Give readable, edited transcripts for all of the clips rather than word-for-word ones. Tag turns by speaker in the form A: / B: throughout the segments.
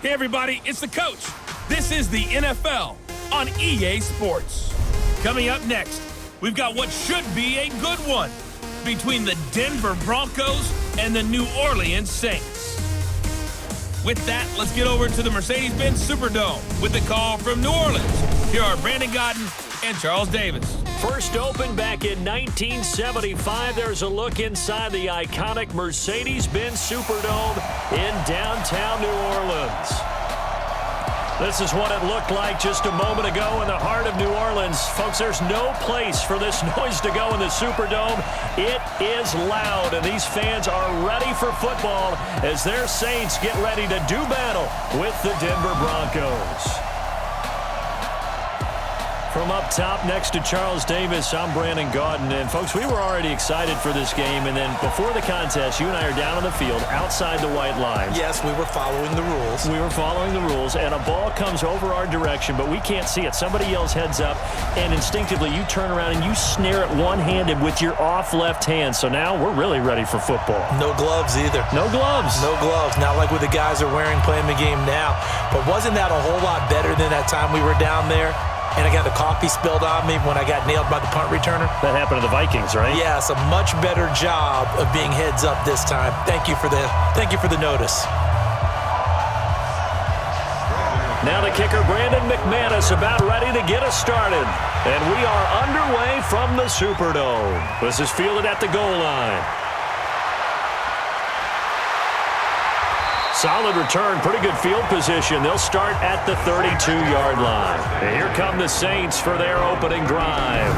A: Hey, everybody, it's the coach. This is the NFL on EA Sports. Coming up next, we've got what should be a good one between the Denver Broncos and the New Orleans Saints. With that, let's get over to the Mercedes-Benz Superdome with the call from New Orleans. Here are Brandon Godden and Charles Davis.
B: First opened back in 1975, there's a look inside the iconic Mercedes-Benz Superdome in downtown New Orleans. This is what it looked like just a moment ago in the heart of New Orleans. Folks, there's no place for this noise to go in the Superdome. It is loud, and these fans are ready for football as their Saints get ready to do battle with the Denver Broncos. From up top next to Charles Davis, I'm Brandon Gaudin. And, folks, we were already excited for this game. And then before the contest, you and I are down on the field outside the white lines.
C: Yes, we were following the rules.
B: We were following the rules, and a ball comes over our direction, but we can't see it. Somebody yells heads up, and instinctively you turn around and you snare it one-handed with your off left hand. So now we're really ready for football.
C: No gloves either.
B: No gloves.
C: No gloves. Not like what the guys are wearing playing the game now. But wasn't that a whole lot better than that time we were down there? And I got the coffee spilled on me when I got nailed by the punt returner.
B: That happened to the Vikings, right?
C: Yes, a much better job of being heads up this time. Thank you for the notice.
B: Now the kicker, Brandon McManus, about ready to get us started. And we are underway from the Superdome. This is fielded at the goal line. Solid return, pretty good field position. They'll start at the 32-yard line. And here come the Saints for their opening drive.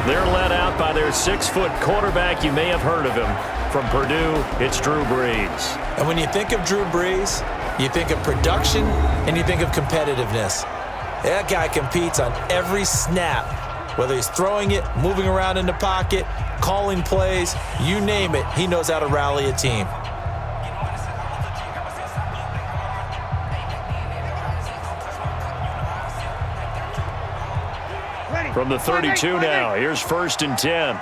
B: They're led out by their 6-foot quarterback. You may have heard of him. From Purdue, it's Drew Brees.
C: And when you think of Drew Brees, you think of production and you think of competitiveness. That guy competes on every snap, whether he's throwing it, moving around in the pocket, calling plays, you name it, he knows how to rally a team.
B: From the 32 now, here's 1st and 10.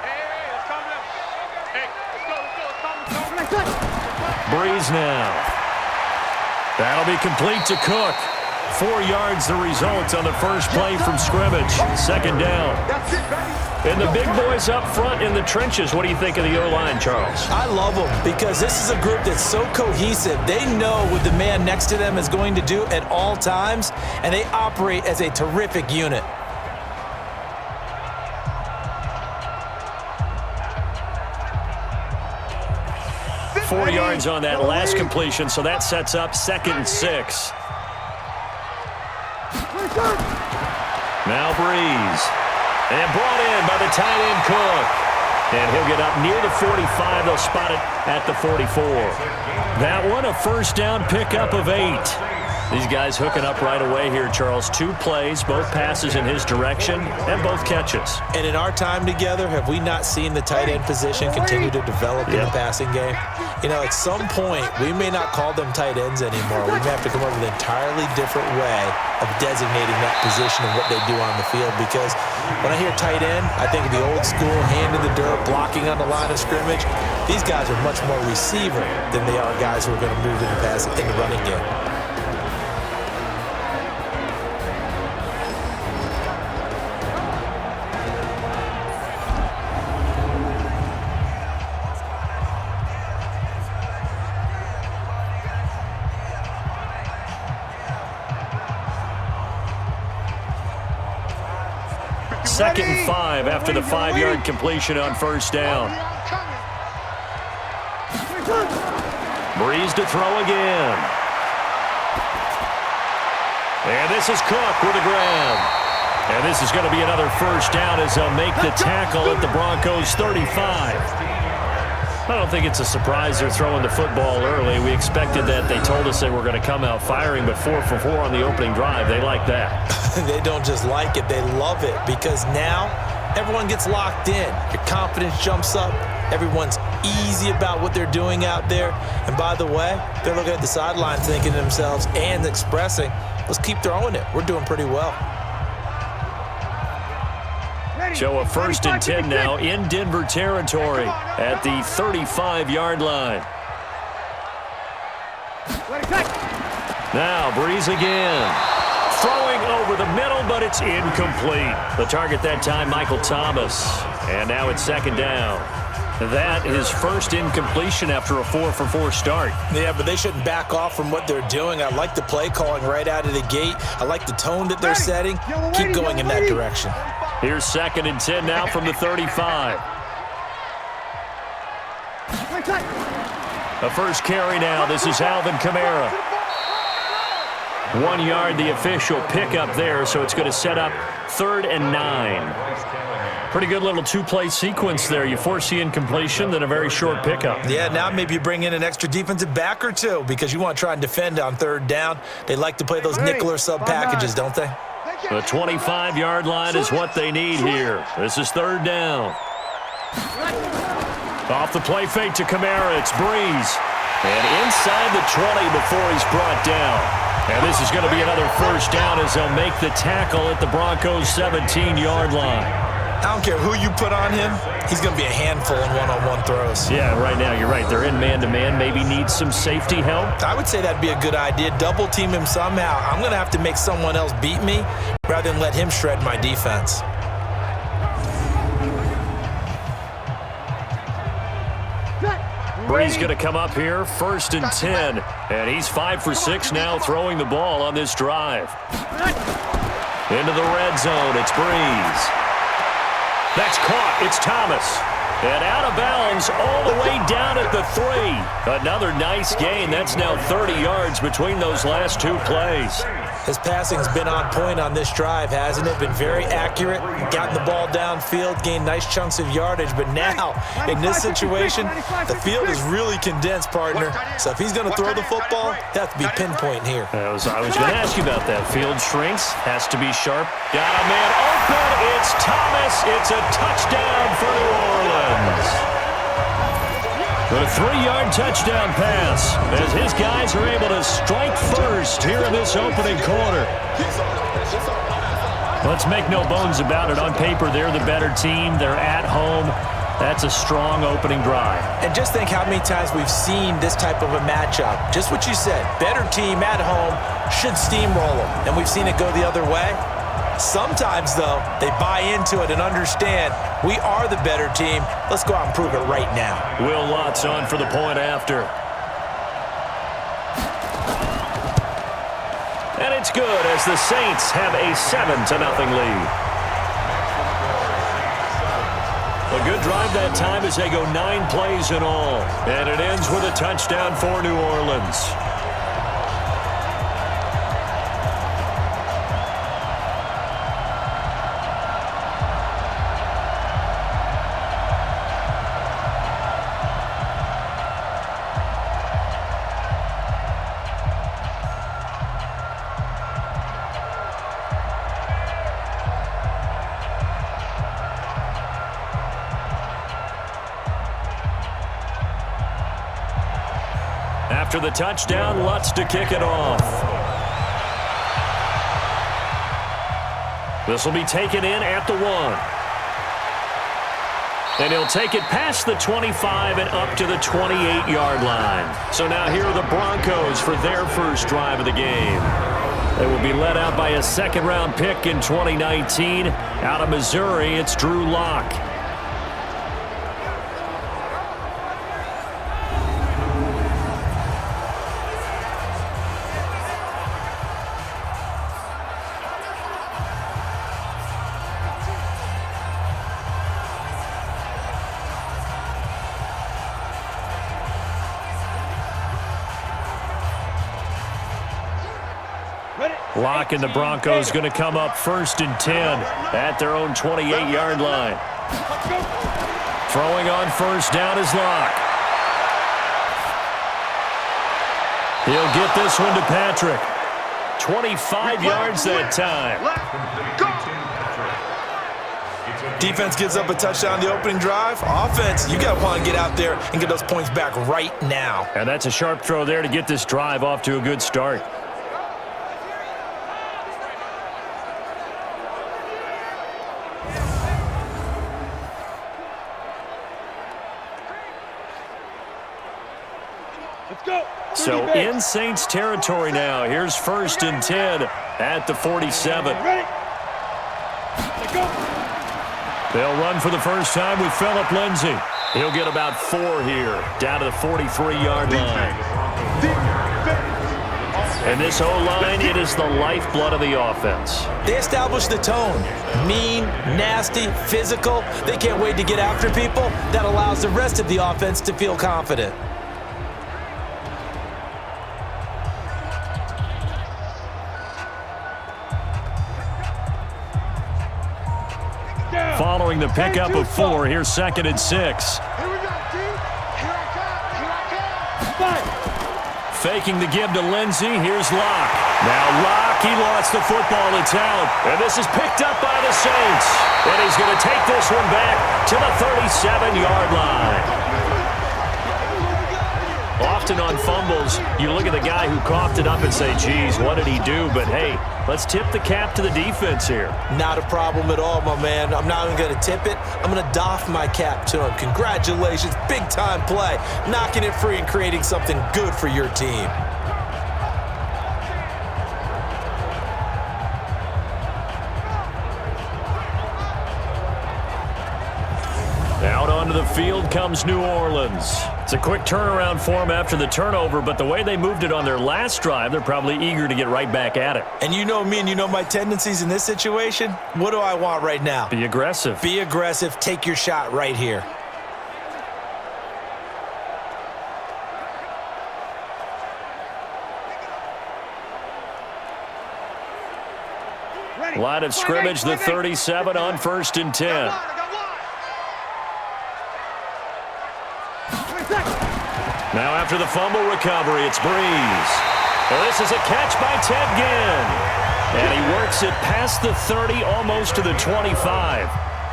B: Brees now. That'll be complete to Cook. 4 yards the result on the first play from scrimmage. 2nd down. And the big boys up front in the trenches. What do you think of the O-line, Charles?
C: I love them because this is a group that's so cohesive. They know what the man next to them is going to do at all times, and they operate as a terrific unit.
B: 4 yards on that last completion, so that sets up 2nd and 6. Now Brees. And brought in by the tight end Cook. And he'll get up near the 45. They'll spot it at the 44. That one a first down pickup of 8. These guys hooking up right away here, Charles. 2 plays, both passes in his direction, and both catches.
C: And in our time together, have we not seen the tight end position continue to develop in the passing game? You know, at some point, we may not call them tight ends anymore. We may have to come up with an entirely different way of designating that position and what they do on the field. Because when I hear tight end, I think of the old school, hand in the dirt, blocking on the line of scrimmage. These guys are much more receiver than they are guys who are going to move in the running game.
B: Second and 5 after the 5-yard completion on first down. Brees to throw again. And this is Cook with a grab. And this is going to be another first down as they'll make the tackle at the Broncos 35. I don't think it's a surprise they're throwing the football early. We expected that. They told us they were going to come out firing, but 4 for 4 on the opening drive. They like that.
C: They don't just like it, they love it, because now everyone gets locked in. Your confidence jumps up. Everyone's easy about what they're doing out there. And by the way, they're looking at the sideline thinking to themselves and expressing, let's keep throwing it. We're doing pretty well.
B: Show a 1st and 10 now in Denver territory at the 35-yard line. Now Breeze again. Throwing over the middle, but it's incomplete. The target that time, Michael Thomas. And now it's second down. That is first incompletion after a 4-for-4 start.
C: Yeah, but they shouldn't back off from what they're doing. I like the play calling right out of the gate. I like the tone that they're setting. Keep going in that direction.
B: Here's 2nd and 10 now from the 35. The first carry now. This is Alvin Kamara. 1 yard, the official pickup there, so it's going to set up 3rd and 9. Pretty good little two-play sequence there. You force the incompletion, then a very short pickup.
C: Yeah, now maybe you bring in an extra defensive back or two because you want to try and defend on 3rd down. They like to play those nickel or sub packages, don't they?
B: The 25-yard line is what they need here. This is 3rd down. Off the play fake to Kamara, it's Breeze. And inside the 20 before he's brought down. And this is going to be another first down as they'll make the tackle at the Broncos' 17-yard line.
C: I don't care who you put on him. He's going to be a handful in one-on-one throws.
B: Yeah, right now, you're right. They're in man-to-man. Maybe need some safety help.
C: I would say that'd be a good idea. Double team him somehow. I'm going to have to make someone else beat me rather than let him shred my defense.
B: Breeze going to come up here, 1st and 10. And he's 5 for 6 now throwing the ball on this drive. Into the red zone, it's Breeze. That's caught, it's Thomas. And out of bounds all the way down at the 3. Another nice gain. That's now 30 yards between those last 2 plays.
C: His passing's been on point on this drive, hasn't it? Been very accurate, gotten the ball downfield, gained nice chunks of yardage. But now, in this situation, the field is really condensed, partner. So if he's going to throw the football, they have to be pinpoint here.
B: I was going to ask you about that. Field shrinks, has to be sharp. Got a man open. It's Thomas. It's a touchdown for New Orleans. With a 3-yard touchdown pass as his guys are able to strike first here in this opening quarter. Let's make no bones about it. On paper, they're the better team. They're at home. That's a strong opening drive.
C: And just think how many times we've seen this type of a matchup. Just what you said, better team at home should steamroll them. And we've seen it go the other way. Sometimes, though, they buy into it and understand we are the better team. Let's go out and prove it right now.
B: Will Lutz on for the point after. And it's good as the Saints have a 7-0 lead. A good drive that time as they go 9 plays in all. And it ends with a touchdown for New Orleans. After the touchdown, Lutz to kick it off. This will be taken in at the 1. And he'll take it past the 25 and up to the 28-yard line. So now here are the Broncos for their first drive of the game. They will be led out by a second-round pick in 2019. Out of Missouri, it's Drew Lock. Lock and the Broncos going to come up 1st and 10 at their own 28-yard line. Throwing on 1st down is Lock. He'll get this one to Patrick. 25 yards that time.
C: Defense gives up a touchdown the opening drive. Offense, you got to want to get out there and get those points back right now.
B: And that's a sharp throw there to get this drive off to a good start. So in Saints territory now. Here's 1st and 10 at the 47. They'll run for the first time with Phillip Lindsay. He'll get about 4 here, down to the 43-yard line. And this O-line, it is the lifeblood of the offense.
C: They establish the tone. Mean, nasty, physical. They can't wait to get after people. That allows the rest of the offense to feel confident.
B: Following the pickup of 4, here's 2nd and 6.
D: Here we go, team. Here I come.
B: Faking the give to Lindsay. Here's Locke. Now Locke, he lost the football. It's out. And this is picked up by the Saints. And he's going to take this one back to the 37-yard line. Often on fumbles, you look at the guy who coughed it up and say, geez, what did he do? But, hey, let's tip the cap to the defense here.
C: Not a problem at all, my man. I'm not even going to tip it. I'm going to doff my cap to him. Congratulations. Big-time play. Knocking it free and creating something good for your team.
B: Out onto the field comes New Orleans. It's a quick turnaround for them after the turnover, but the way they moved it on their last drive, they're probably eager to get right back at it.
C: And you know me and you know my tendencies in this situation. What do I want right now?
B: Be aggressive.
C: Be aggressive. Take your shot right here.
B: Line of scrimmage, the 37 on 1st and 10. Now after the fumble recovery, it's Breeze. Well, this is a catch by Ted Ginn. And he works it past the 30, almost to the 25.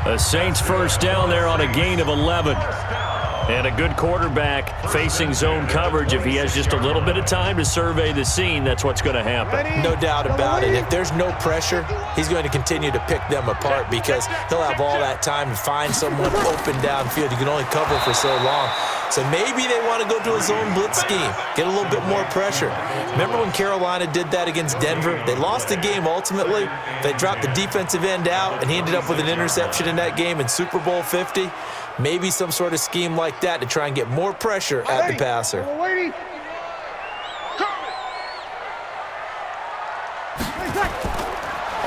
B: A Saints first down there on a gain of 11. And a good quarterback facing zone coverage. If he has just a little bit of time to survey the scene, that's what's going to happen.
C: No doubt about it. If there's no pressure, he's going to continue to pick them apart because he'll have all that time to find someone open downfield. You can only cover for so long. So maybe they want to go to a zone blitz scheme, get a little bit more pressure. Remember when Carolina did that against Denver? They lost the game ultimately. They dropped the defensive end out, and he ended up with an interception in that game in Super Bowl 50. Maybe some sort of scheme like that to try and get more pressure at the passer.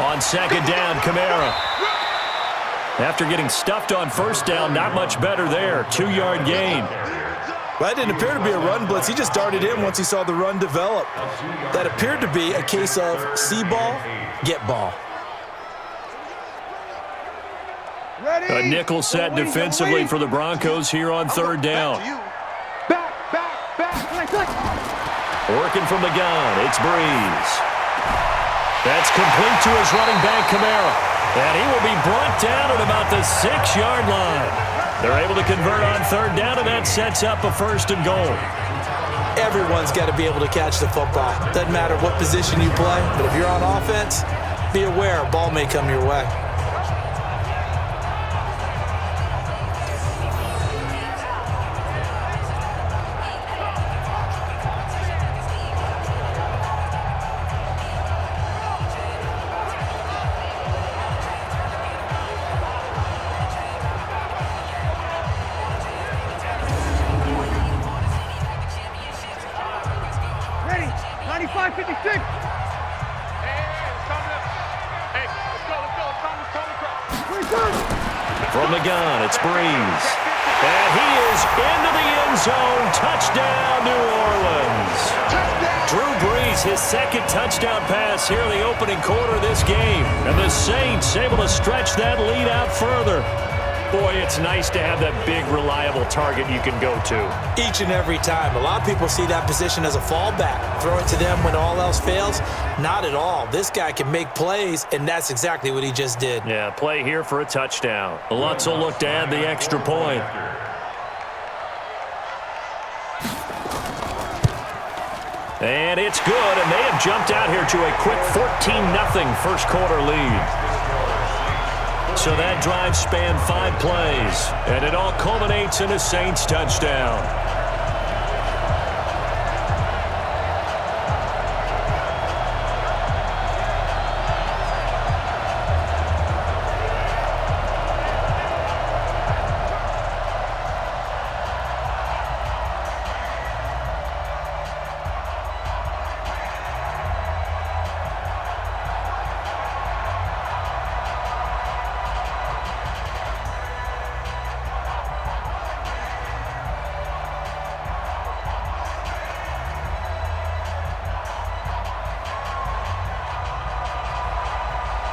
B: On 2nd down, Kamara. After getting stuffed on 1st down, not much better there. 2-yard gain.
C: That didn't appear to be a run blitz. He just darted in once he saw the run develop. That appeared to be a case of see ball, get ball.
B: A nickel set defensively for the Broncos here on 3rd down. Working from the gun, it's Breeze. That's complete to his running back, Kamara. And he will be brought down at about the 6-yard line. They're able to convert on 3rd down, and that sets up a 1st and goal.
C: Everyone's got to be able to catch the football. Doesn't matter what position you play, but if you're on offense, be aware a ball may come your way.
B: From the gun, it's Breeze. And he is into the end zone. Touchdown, New Orleans. Drew Brees, his 2nd touchdown pass here in the opening quarter of this game. And the Saints able to stretch that lead out further. Boy, it's nice to have that big, reliable target you can go to.
C: Each and every time. A lot of people see that position as a fallback. Throw it to them when all else fails. Not at all. This guy can make plays, and that's exactly what he just did.
B: Yeah, play here for a touchdown. Lutz will look to add the extra point. And it's good, and they have jumped out here to a quick 14-0 first quarter lead. So that drive spanned 5 plays, and it all culminates in a Saints touchdown.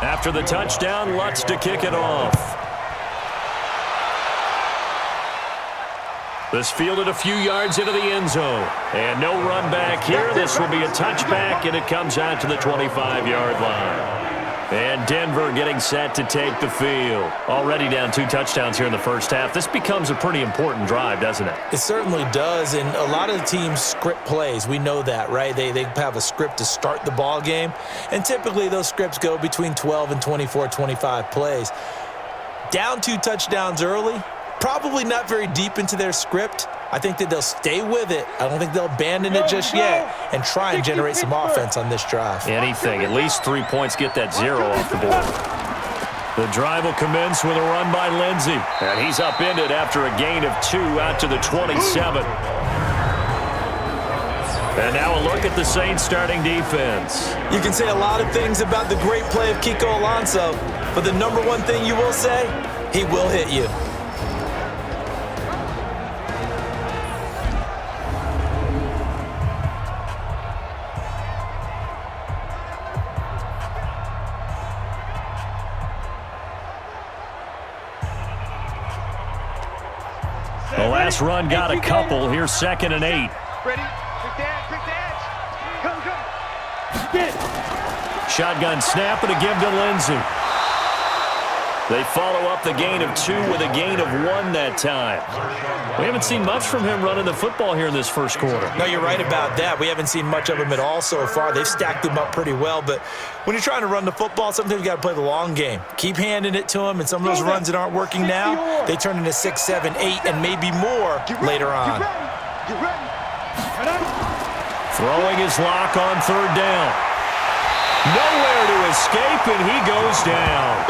B: After the touchdown, Lutz to kick it off. This fielded a few yards into the end zone. And no run back here. This will be a touchback, and it comes out to the 25-yard line. And Denver getting set to take the field. Already down 2 touchdowns here in the first half. This becomes a pretty important drive, doesn't it?
C: It certainly does, and a lot of the teams script plays. We know that, right? They have a script to start the ball game, and typically those scripts go between 12 and 24, 25 plays. Down 2 touchdowns early, probably not very deep into their script. I think that they'll stay with it. I don't think they'll abandon it just yet and try and generate some offense on this drive.
B: Anything. At least 3 points, get that 0 off the board. The drive will commence with a run by Lindsey. And he's upended after a gain of 2 out to the 27. And now a look at the Saints starting defense.
C: You can say a lot of things about the great play of Kiko Alonso, but the number one thing you will say, he will hit you.
B: The last run got a couple. Here's 2nd and 8.
D: Ready? Quick dance. Come.
B: Shotgun snap and a give to Lindsey. They follow up the gain of 2 with a gain of 1 that time. We haven't seen much from him running the football here in this first quarter.
C: No, you're right about that. We haven't seen much of him at all so far. They've stacked him up pretty well, but when you're trying to run the football, sometimes you got to play the long game. Keep handing it to him, and some of those runs that aren't working now, they turn into 6, 7, 8, and maybe more later on.
B: Throwing his lock on 3rd down. Nowhere to escape, and he goes down.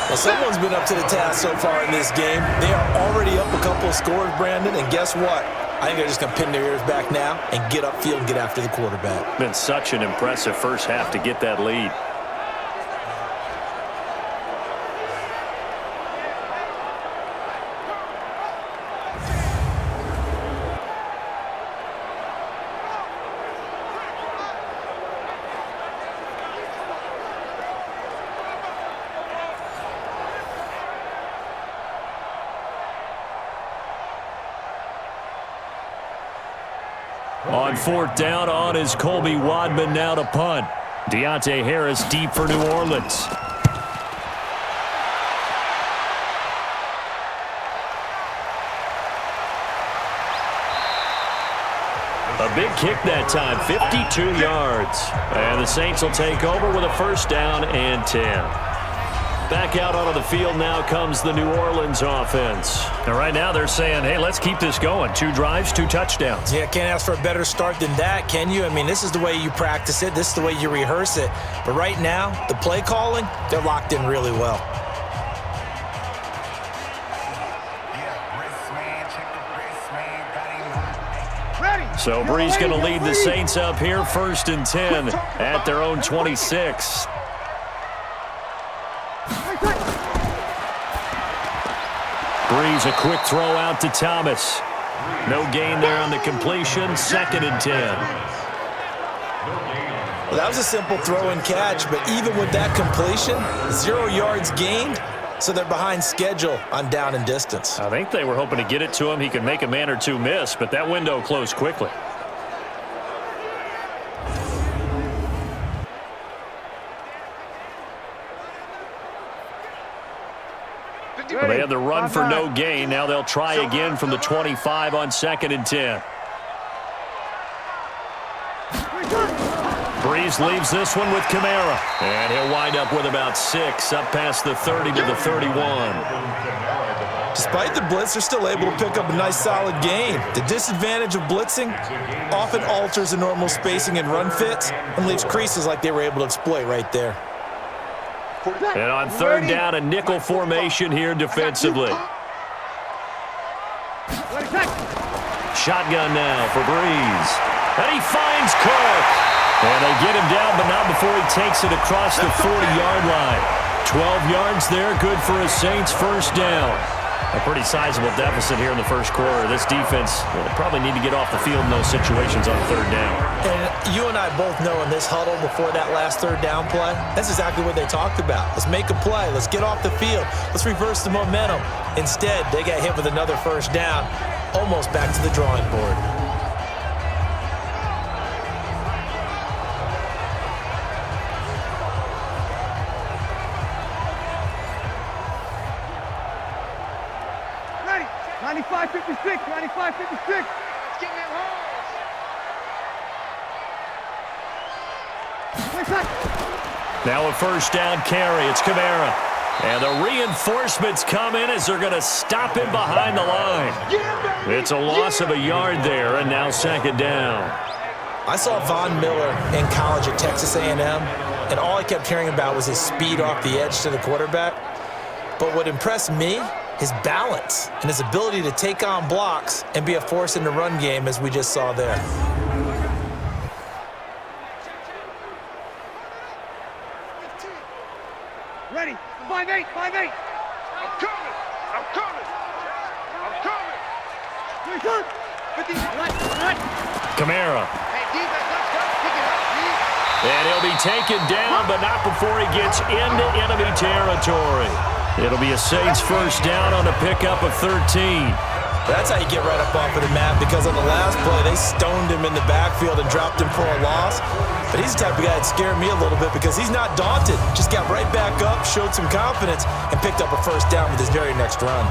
C: Well, someone's been up to the task so far in this game. They are already up a couple of scores, Brandon, and guess what? I think they're just going to pin their ears back now and get upfield and get after the quarterback.
B: Been such an impressive first half to get that lead. On 4th down, on is Colby Wadman now to punt. Deontay Harris deep for New Orleans. A big kick that time, 52 yards. And the Saints will take over with a 1st down and 10. Back out onto the field now comes the New Orleans offense. And right now they're saying, hey, let's keep this going. 2 drives, 2 touchdowns.
C: Yeah, can't ask for a better start than that, can you? I mean, this is the way you practice it. This is the way you rehearse it. But right now, the play calling, they're locked in really well.
B: So Brees going to lead the Saints up here, 1st and 10 at their own 26. Brees, a quick throw out to Thomas. No gain there on the completion. 2nd and 10.
C: Well, that was a simple throw and catch, but even with that completion, 0 yards gained, so they're behind schedule on down and distance.
B: I think they were hoping to get it to him. He could make a man or 2 miss, but that window closed quickly. Well, they had the run for no gain. Now they'll try again from the 25 on 2nd and 10. Brees leaves this one with Kamara. And he'll wind up with about 6 up past the 30 to the 31.
C: Despite the blitz, they're still able to pick up a nice solid gain. The disadvantage of blitzing often alters the normal spacing and run fits and leaves creases like they were able to exploit right there.
B: And on 3rd down, a nickel formation here defensively. Shotgun now for Brees. And he finds Cook. And they get him down, but not before he takes it across the 40-yard line. 12 yards there, good for a Saints 1st down. A pretty sizable deficit here in the first quarter. This defense will probably need to get off the field in those situations on third down.
C: And you and I both know in this huddle before that last third down play, that's exactly what they talked about. Let's make a play. Let's get off the field. Let's reverse the momentum. Instead, they got hit with another first down, almost back to the drawing board.
D: Ready. 95-56, 95-56. Let's get them holes.
B: Now a first down carry. It's Kamara. And the reinforcements come in as they're going to stop him behind the line. It's a loss of a yard there, and now second down.
C: I saw Von Miller in college at Texas A&M, and all I kept hearing about was his speed off the edge to the quarterback. But what impressed me, his balance and his ability to take on blocks and be a force in the run game, as we just saw there.
D: Ready. 5-8, 5-8. I'm coming. I'm coming. I'm coming. Return. 50. Right.
B: Kamara.
D: Hey, defense, let's go. Pick it up, please.
B: And he'll be taken down, but not before he gets into enemy territory. It'll be a Saints first down on a pickup of 13.
C: That's how you get right up off of the mat, because on the last play, they stoned him in the backfield and dropped him for a loss. But he's the type of guy that scared me a little bit because he's not daunted. Just got right back up, showed some confidence, and picked up a first down with his very next run.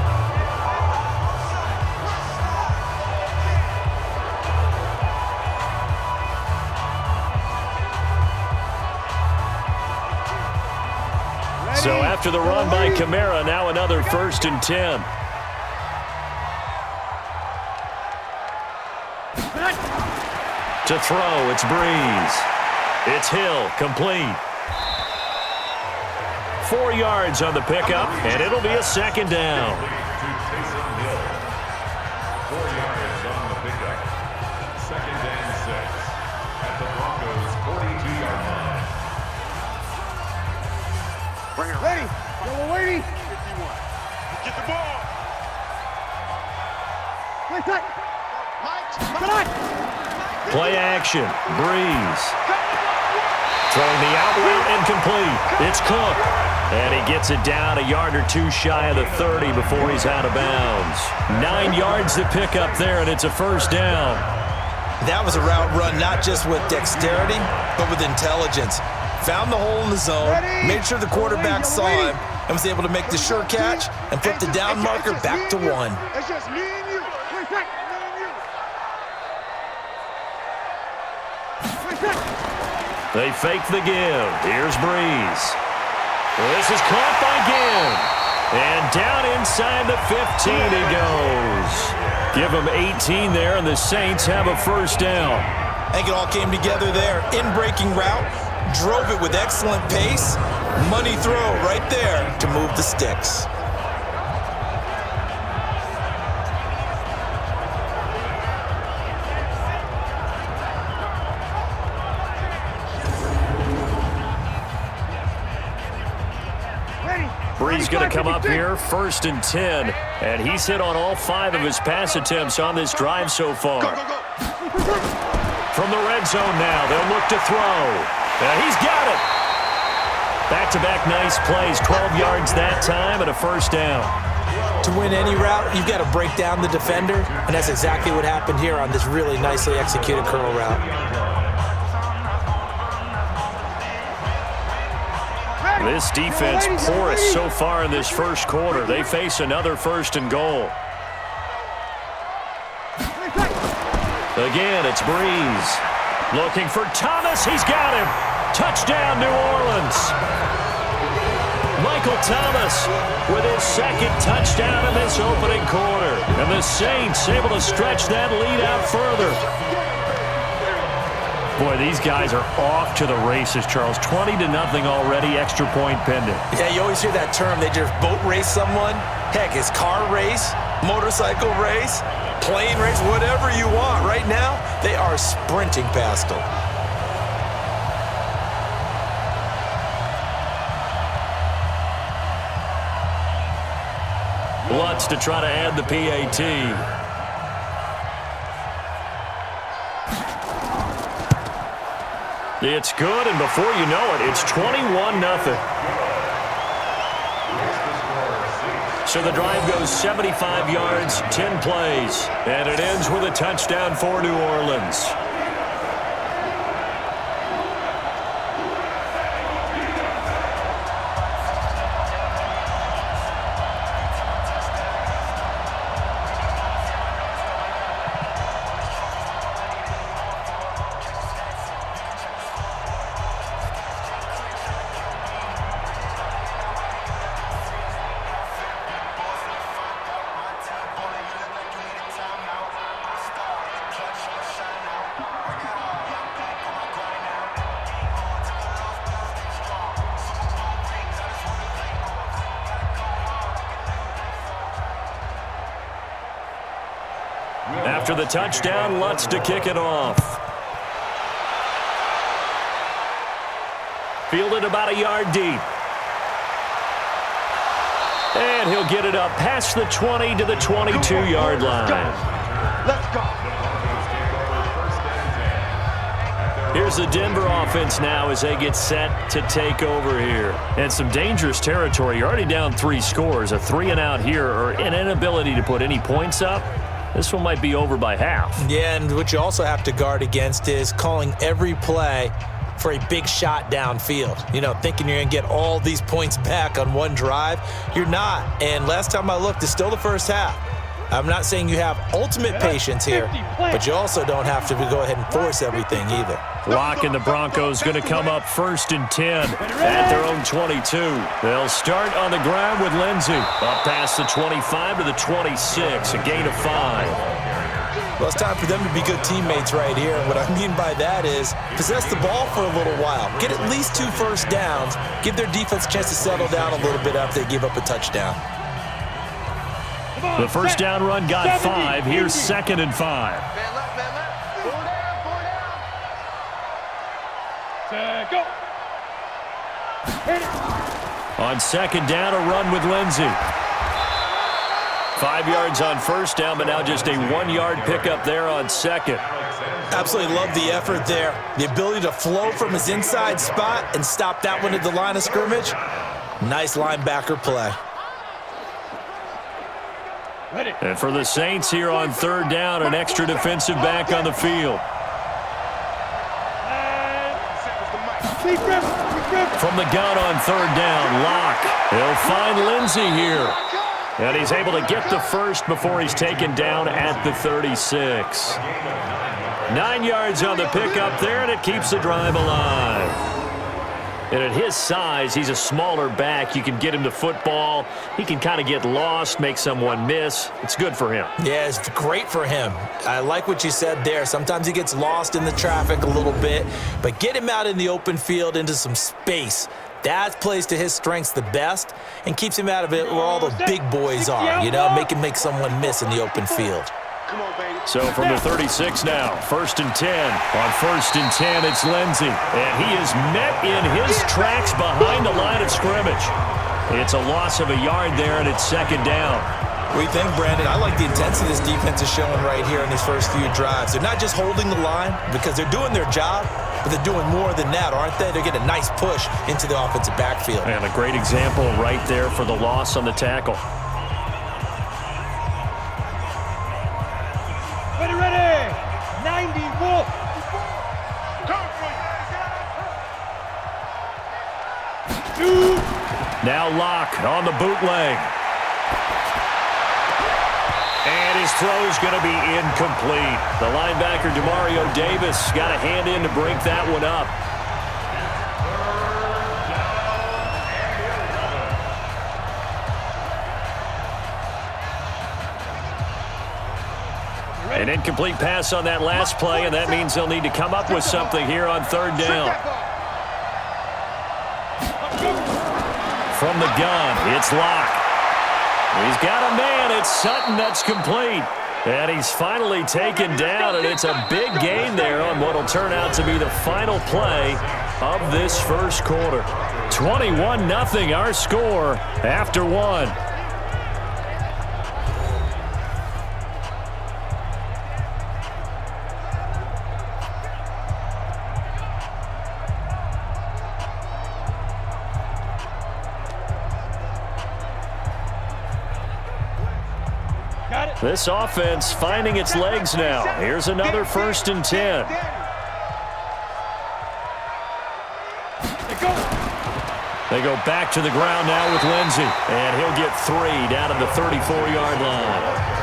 B: So after the run by Kamara, now another 1st and 10. To throw, it's Breeze. It's Hill, complete. 4 yards on the pickup, and it'll be a second down.
E: 4 yards on the pickup. Second and 6 at the Broncos' 42-yard line.
D: Bring it. Ready. Yo, we're waiting. 51. Get the ball. Play tight. Come on.
B: Play action, Breeze. Throwing the out route incomplete. It's Cook. And he gets it down a yard or two shy of the 30 before he's out of bounds. 9 yards to pick up there, and it's a first down.
C: That was a route run not just with dexterity, but with intelligence. Found the hole in the zone, made sure the quarterback saw him, and was able to make the sure catch and flip the down marker back to 1.
D: It's just me and you.
B: They fake the give. Here's Breeze. This is caught by Gibb. And down inside the 15 he goes. Give him 18 there, and the Saints have a first down.
C: I think it all came together there. In-breaking route, drove it with excellent pace. Money throw right there to move the sticks.
B: Breeze going to come up here, 1st and 10. And he's hit on all 5 of his pass attempts on this drive so far. From the red zone now, they'll look to throw. And he's got it. Back-to-back nice plays, 12 yards that time and a first down.
C: To win any route, you've got to break down the defender, and that's exactly what happened here on this really nicely executed curl route.
B: This defense porous so far in this first quarter. They face another 1st and goal. Again, it's Breeze. Looking for Thomas. He's got him. Touchdown, New Orleans. Michael Thomas with his 2nd touchdown in this opening quarter. And the Saints able to stretch that lead out further. Boy, these guys are off to the races, Charles. 20-0 already, extra point pending.
C: Yeah, you always hear that term. They just boat race someone. Heck, it's car race, motorcycle race, plane race, whatever you want. Right now, they are sprinting past them.
B: wants to try to add the PAT. It's good, and before you know it, it's 21-0. So the drive goes 75 yards, 10 plays, and it ends with a touchdown for New Orleans. After the touchdown, Lutz to kick it off. Fielded about a yard deep. And he'll get it up past the 20 to the 22-yard line.
D: Let's go.
B: Here's the Denver offense now as they get set to take over here. And some dangerous territory. You're already down 3 scores. A 3-and-out here or an inability to put any points up. This one might be over by half.
C: Yeah, and what you also have to guard against is calling every play for a big shot downfield. You know, thinking you're going to get all these points back on one drive. You're not. And last time I looked, it's still the first half. I'm not saying you have ultimate patience here, but you also don't have to go ahead and force everything either.
B: Locke and the Broncos going to come up 1st and 10 at their own 22. They'll start on the ground with Lindsey. Up past the 25 to the 26, a gain of 5.
C: Well, it's time for them to be good teammates right here. And what I mean by that is possess the ball for a little while. Get at least 2 first downs. Give their defense a chance to settle down a little bit after they give up a touchdown.
B: The first down run got 5. Here's 2nd and 5.
D: Go.
B: On 2nd down, a run with Lindsey. 5 yards on first down, but now just a 1-yard pickup there on 2nd.
C: Absolutely love the effort there. The ability to flow from his inside spot and stop that one at the line of scrimmage. Nice linebacker play.
B: And for the Saints here on 3rd down, an extra defensive back on the field. From the gun on 3rd down, Locke. He'll find Lindsey here. And he's able to get the first before he's taken down at the 36. 9 yards on the pickup there, and it keeps the drive alive. And at his size, he's a smaller back. You can get him to football. He can kind of get lost, make someone miss. It's good for him.
C: Yeah, it's great for him. I like what you said there. Sometimes he gets lost in the traffic a little bit, but get him out in the open field into some space. That plays to his strengths the best and keeps him out of it where all the big boys are, you know, make someone miss in the open field.
D: Come on, baby.
B: So from the 36 now, 1st and 10. On 1st and 10, it's Lindsey. And he is met in his tracks behind the line of scrimmage. It's a loss of a yard there, and it's 2nd down.
C: What do you think, Brandon? I like the intensity this defense is showing right here in these first few drives. They're not just holding the line because they're doing their job, but they're doing more than that, aren't they? They're getting a nice push into the offensive backfield.
B: And a great example right there for the loss on the tackle.
D: Ready. 94.
B: Now Locke on the bootleg. And his throw's going to be incomplete. The linebacker, Demario Davis, got a hand in to break that one up. An incomplete pass on that last play, and that means they'll need to come up with something here on 3rd down. From the gun, it's Locke. He's got a man. It's Sutton that's complete. And he's finally taken down, and it's a big gain there on what will turn out to be the final play of this first quarter. 21-0 our score after 1. This offense finding its legs now. Here's another 1st and 10. They go back to the ground now with Lindsey, and he'll get 3 down at the 34-yard line.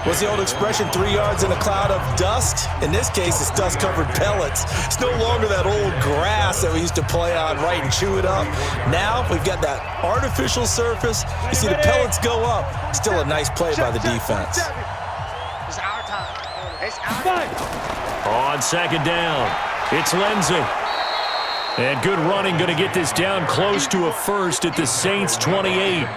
C: What's the old expression, 3 yards in a cloud of dust? In this case, it's dust-covered pellets. It's no longer that old grass that we used to play on, right, and chew it up. Now we've got that artificial surface. You see the pellets go up. Still a nice play by the defense.
D: It's our time. It's our time.
B: On 2nd down, it's Lindsey. And good running, going to get this down close to a first at the Saints' 28.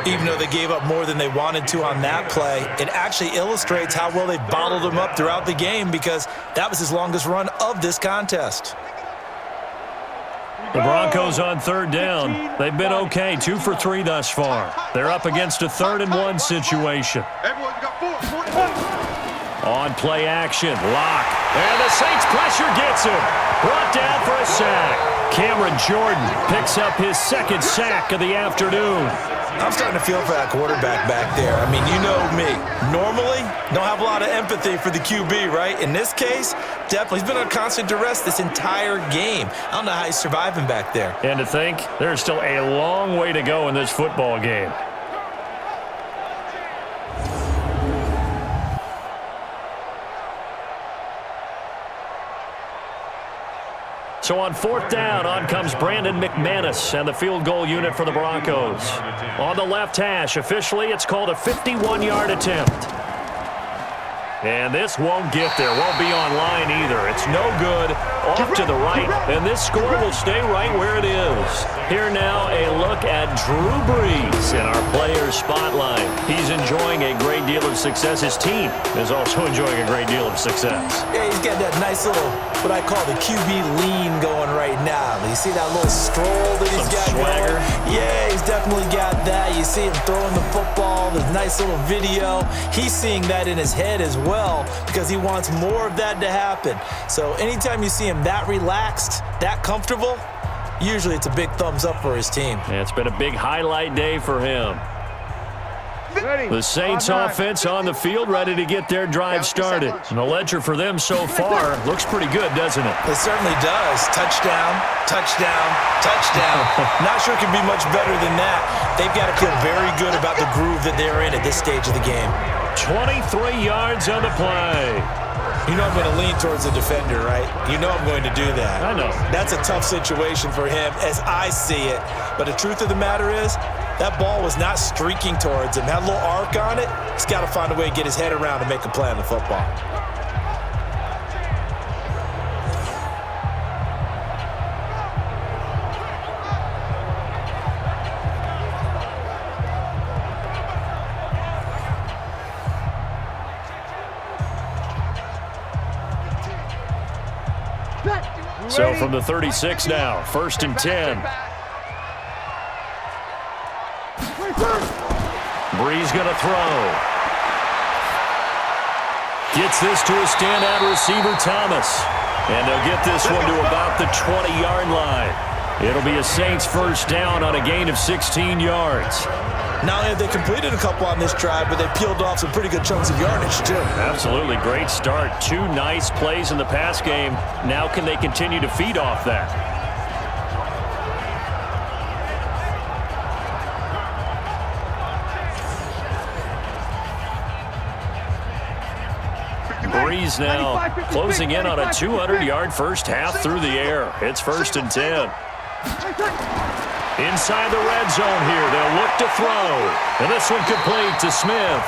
C: Even though they gave up more than they wanted to on that play, it actually illustrates how well they bottled them up throughout the game because that was his longest run of this contest.
B: The Broncos on 3rd down. They've been okay, 2 for 3 thus far. They're up against a 3rd and 1 situation.
D: Everyone got 4.
B: On play action, lock. And the Saints pressure gets him. Brought down for a sack. Cameron Jordan picks up his 2nd sack of the afternoon.
C: I'm starting to feel for that quarterback back there. I mean, you know me. Normally, don't have a lot of empathy for the QB, right? In this case, definitely. He's been on constant duress this entire game. I don't know how he's surviving back there.
B: And to think, there's still a long way to go in this football game. So on 4th down, on comes Brandon McManus and the field goal unit for the Broncos. On the left hash, officially it's called a 51-yard attempt. And this won't get there, won't be on line either. It's no good, off to the right, and this score will stay right where it is. Here now, a look at Drew Brees in our player spotlight. He's enjoying a great deal of success. His team is also enjoying a great deal of success.
C: Yeah, he's got that nice little, what I call the QB lean going right now. You see that little stroll that he's got
B: swagger.
C: going? Yeah, he's definitely got that. You see him throwing the football, the nice little video. He's seeing that in his head as well because he wants more of that to happen. So anytime you see him that relaxed, that comfortable, usually it's a big thumbs up for his team.
B: Yeah, it's been a big highlight day for him. The Saints offense on the field, ready to get their drive started. And the ledger for them so far looks pretty good, doesn't it?
C: It certainly does. Touchdown, touchdown, touchdown. Not sure it can be much better than that. They've got to feel very good about the groove that they're in at this stage of the game.
B: 23 yards on the play.
C: You know I'm going to lean towards the defender, right? You know I'm going to do that.
B: I know.
C: That's a tough situation for him as I see it. But the truth of the matter is, that ball was not streaking towards him. Had a little arc on it. He's got to find a way to get his head around and make a play on the football.
B: So from the 36 now, 1st and 10. Brees going to throw. Gets this to a standout receiver, Thomas. And they'll get this one to about the 20-yard line. It'll be a Saints 1st down on a gain of 16 yards.
C: Not only have they completed a couple on this drive, but they peeled off some pretty good chunks of yardage, too.
B: Absolutely. Great start. 2 nice plays in the pass game. Now can they continue to feed off that? Brees now closing in on a 200-yard first half through the air. It's 1st and 10. Inside the red zone here, they'll look to throw. And this one complete to Smith.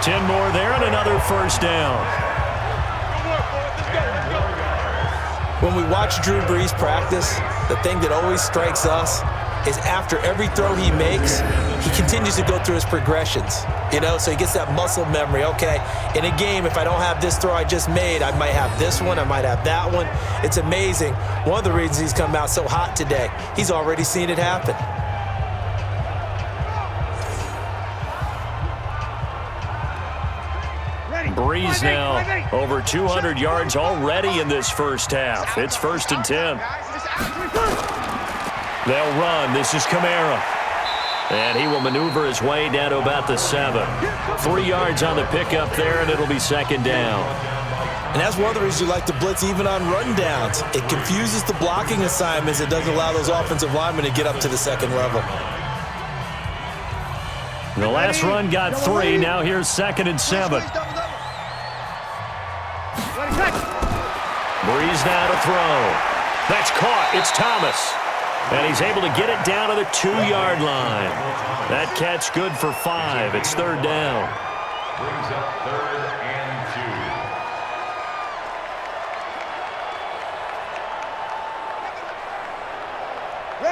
B: 10 more there and another 1st down.
C: When we watch Drew Brees practice, the thing that always strikes us is after every throw he makes, he continues to go through his progressions. You know, so he gets that muscle memory. Okay, in a game, if I don't have this throw I just made, I might have this one, I might have that one. It's amazing. One of the reasons he's come out so hot today, he's already seen it happen.
B: Brees now over 200 yards already in this first half. It's 1st and 10. They'll run. This is Kamara. And he will maneuver his way down to about the 7. 3 yards on the pickup there, and it'll be second down.
C: And that's one of the reasons you like to blitz even on run downs. It confuses the blocking assignments. It doesn't allow those offensive linemen to get up to the second level.
B: The last run got 3. Now here's 2nd and 7. Breeze now to throw. That's caught. It's Thomas. And he's able to get it down to the 2-yard line. That catch good for 5. It's third down.
E: Brings up 3rd and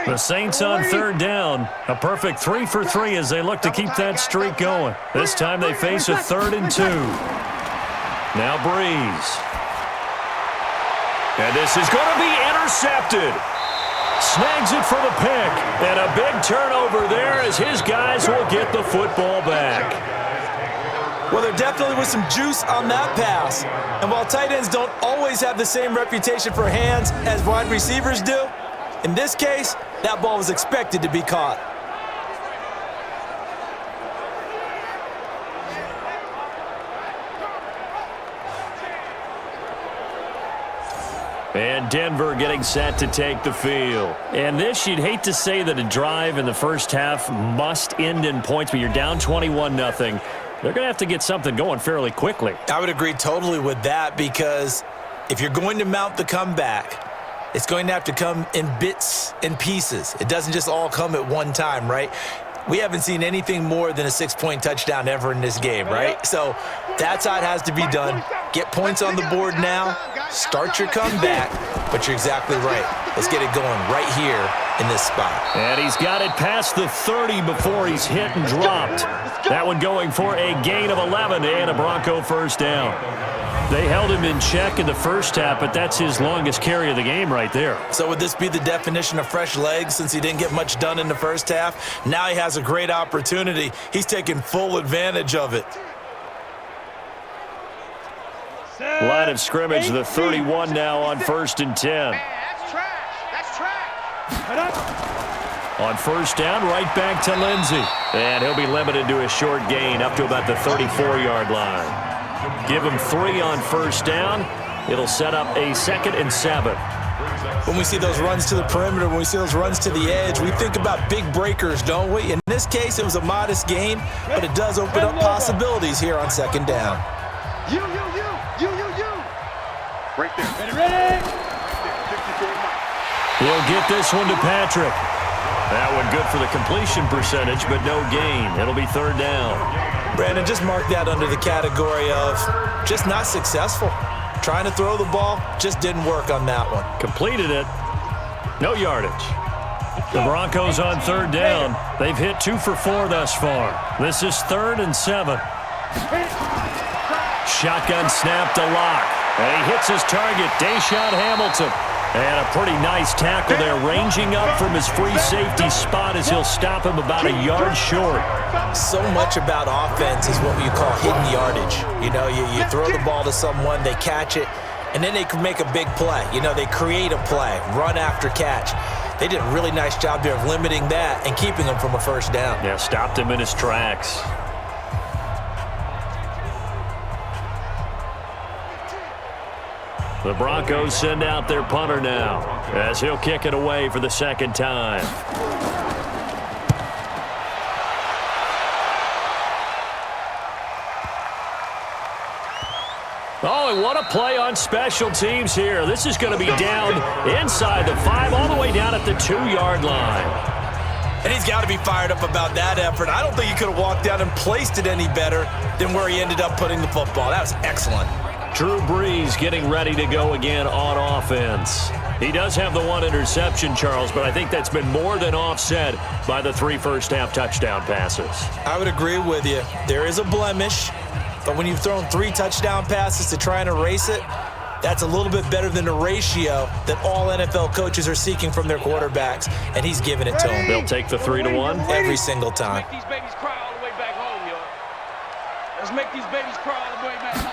E: 2.
B: The Saints on third down. A perfect 3 for 3 as they look to keep that streak going. This time they face a 3rd and 2. Now Breeze. And this is going to be intercepted. Snags it for the pick. And a big turnover there as his guys will get the football back.
C: Well, there definitely was some juice on that pass. And while tight ends don't always have the same reputation for hands as wide receivers do, in this case, that ball was expected to be caught.
B: And Denver getting set to take the field. And this, you'd hate to say that a drive in the first half must end in points, but you're down 21-0. They're going to have to get something going fairly quickly.
C: I would agree totally with that, because if you're going to mount the comeback, it's going to have to come in bits and pieces. It doesn't just all come at one time, right? We haven't seen anything more than a 6-point touchdown ever in this game, right? So that's how it has to be done. Get points on the board now. Start your comeback. But you're exactly right. Let's get it going right here in this spot.
B: And he's got it past the 30 before he's hit and dropped. That one going for a gain of 11 and a Bronco first down. They held him in check in the first half, but that's his longest carry of the game right there.
C: So would this be the definition of fresh legs since he didn't get much done in the first half? Now he has a great opportunity. He's taking full advantage of it.
B: Line of scrimmage, the 31 now on 1st and 10.
D: That's trash. That's trash.
B: On first down, right back to Lindsey. And he'll be limited to a short gain up to about the 34-yard line. Give him 3 on first down. It'll set up a 2nd and 7.
C: When we see those runs to the perimeter, when we see those runs to the edge, we think about big breakers, don't we? In this case, it was a modest gain, but it does open up possibilities here on 2nd down.
D: You. Right there. Ready.
B: He'll get this one to Patrick. That one good for the completion percentage, but no gain. It'll be third down.
C: Brandon, just mark that under the category of just not successful. Trying to throw the ball just didn't work on that one.
B: Completed it. No yardage. The Broncos on third down. They've hit 2 for 4 thus far. This is 3rd and 7. Shotgun snap to Lock. And he hits his target, Deshaun Hamilton. And a pretty nice tackle there, ranging up from his free safety spot as he'll stop him about a yard short.
C: So much about offense is what you call hidden yardage. You know, you throw the ball to someone, they catch it, and then they can make a big play. You know, they create a play, run after catch. They did a really nice job there of limiting that and keeping him from a first down.
B: Yeah, stopped him in his tracks. The Broncos send out their punter now as he'll kick it away for the 2nd time. Oh, and what a play on special teams here. This is going to be down inside the 5, all the way down at the 2-yard line.
C: And he's got to be fired up about that effort. I don't think he could have walked down and placed it any better than where he ended up putting the football. That was excellent.
B: Drew Brees getting ready to go again on offense. He does have the 1 interception, Charles, but I think that's been more than offset by the 3 first-half touchdown passes.
C: I would agree with you. There is a blemish, but when you've thrown 3 touchdown passes to try and erase it, that's a little bit better than the ratio that all NFL coaches are seeking from their quarterbacks, and he's giving it to them.
B: They'll take the 3-1
C: every single time.
F: Let's make these babies cry all the way back home, yo. Let's make these babies cry all the way back home.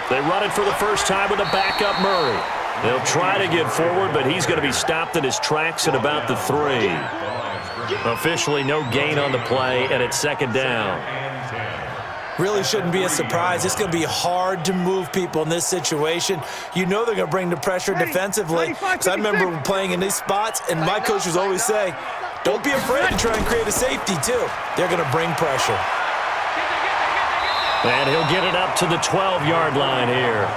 B: They run it for the first time with a backup Murray. They'll try to get forward, but he's going to be stopped in his tracks at about the 3. Officially no gain on the play, and it's second down.
C: Really shouldn't be a surprise. It's going to be hard to move people in this situation. You know they're going to bring the pressure defensively. So I remember playing in these spots, and my coach was always saying, don't be afraid to try and create a safety, too. They're going to bring pressure.
B: And he'll get it up to the 12-yard line here.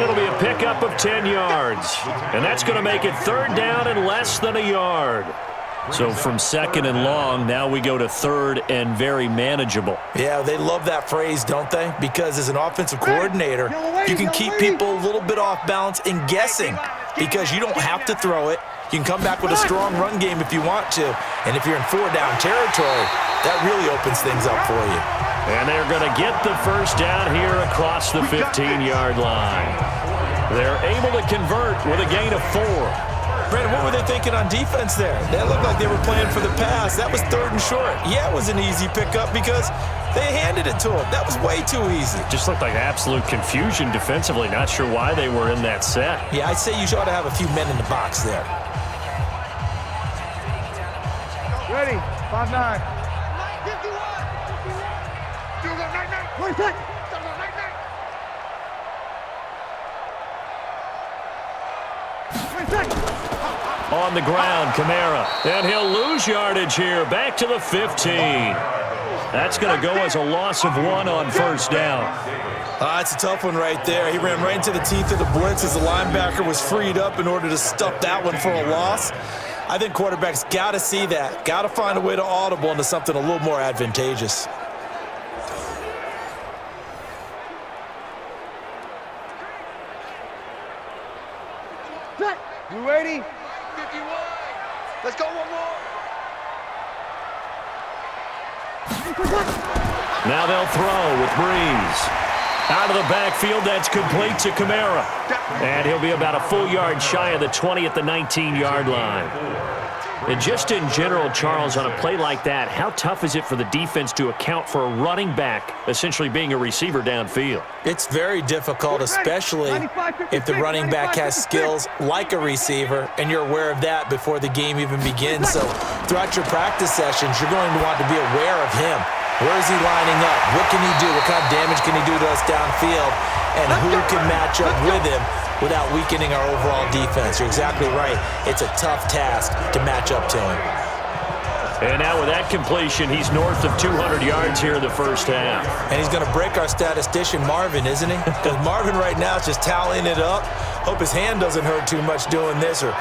B: It'll be a pickup of 10 yards. And that's going to make it third down and less than a yard. So from second and long, now we go to third and very manageable.
C: Yeah, they love that phrase, don't they? Because as an offensive coordinator, you can keep people a little bit off balance and guessing because you don't have to throw it. You can come back with a strong run game if you want to. And if you're in four-down territory, that really opens things up for you.
B: And they're going to get the first down here across the 15-yard line. They're able to convert with a gain of 4.
C: Brandon, what were they thinking on defense there? That looked like they were playing for the pass. That was third and short. Yeah, it was an easy pickup because they handed it to him. That was way too easy.
B: Just looked like absolute confusion defensively. Not sure why they were in that set.
C: Yeah, I'd say you ought to have a few men in the box there.
D: Ready, 5-9. 51.
B: On the ground, Kamara. And he'll lose yardage here. Back to the 15. That's going to go as a loss of 1 on first down.
C: That's a tough one right there. He ran right into the teeth of the blitz as the linebacker was freed up in order to stuff that one for a loss. I think quarterbacks got to see that. Got to find a way to audible into something a little more advantageous.
D: You ready? 51. Let's go one more.
B: Now they'll throw with Breeze. Out of the backfield, that's complete to Kamara. And he'll be about a full yard shy of the 20 at the 19-yard line. And just in general, Charles, on a play like that, how tough is it for the defense to account for a running back essentially being a receiver downfield?
C: It's very difficult, especially if the running back has skills like a receiver, and you're aware of that before the game even begins. So throughout your practice sessions, you're going to want to be aware of him. Where is he lining up? What can he do? What kind of damage can he do to us downfield? And who can match up with him without weakening our overall defense? You're exactly right. It's a tough task to match up to him.
B: And now with that completion, he's north of 200 yards here in the first half.
C: And he's going to break our statistician, Marvin, isn't he? Because Marvin right now is just tallying it up. Hope his hand doesn't hurt too much doing this or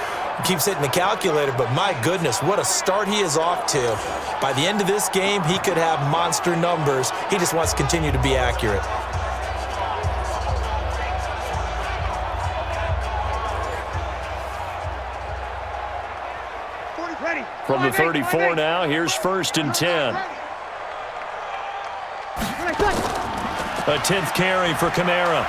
C: keeps hitting the calculator. But my goodness, what a start he is off to. By the end of this game, he could have monster numbers. He just wants to continue to be accurate.
B: From the 34 now, here's first and 10. A 10th carry for Kamara.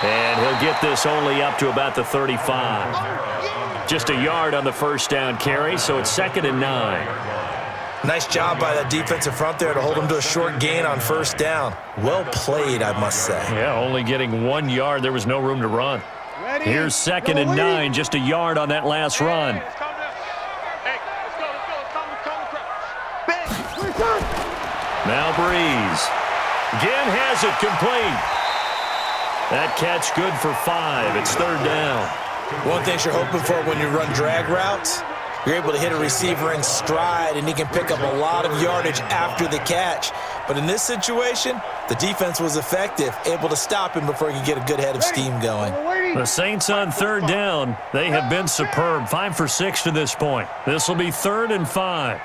B: And he'll get this only up to about the 35. Just a yard on the first down carry, so it's second and 9.
C: Nice job by that defensive front there to hold him to a short gain on first down. Well played, I must say.
B: Yeah, only getting 1 yard. There was no room to run. Here's second and 9, just a yard on that last run. Now Breeze. Again has it complete. That catch good for 5. It's third down.
C: One thing you're hoping for when you run drag routes, you're able to hit a receiver in stride, and he can pick up a lot of yardage after the catch. But in this situation, the defense was effective, able to stop him before he could get a good head of steam going.
B: The Saints on third down. They have been superb. 5 for 6 to this point. This will be third and 5.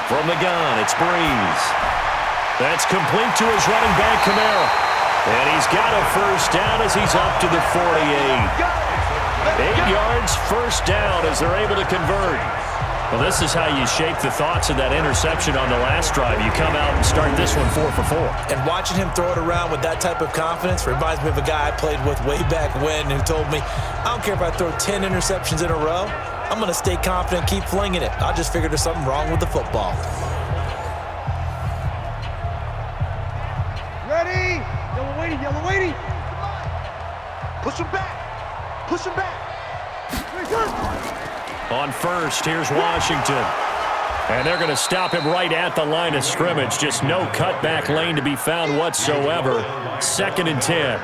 B: From the gun, it's Breeze. That's complete to his running back, Kamara. And he's got a first down as he's up to the 48. 8 yards, first down as they're able to convert. Well, this is how you shake the thoughts of that interception on the last drive. You come out and start this one 4 for 4.
C: And watching him throw it around with that type of confidence reminds me of a guy I played with way back when who told me, I don't care if I throw 10 interceptions in a row. I'm going to stay confident, keep flinging it. I just figured there's something wrong with the football.
D: Ready? Yellow waiting, yellow waiting. Push him back. Push him back.
B: On first, here's Washington. And they're going to stop him right at the line of scrimmage. Just no cutback lane to be found whatsoever. 2nd and 10.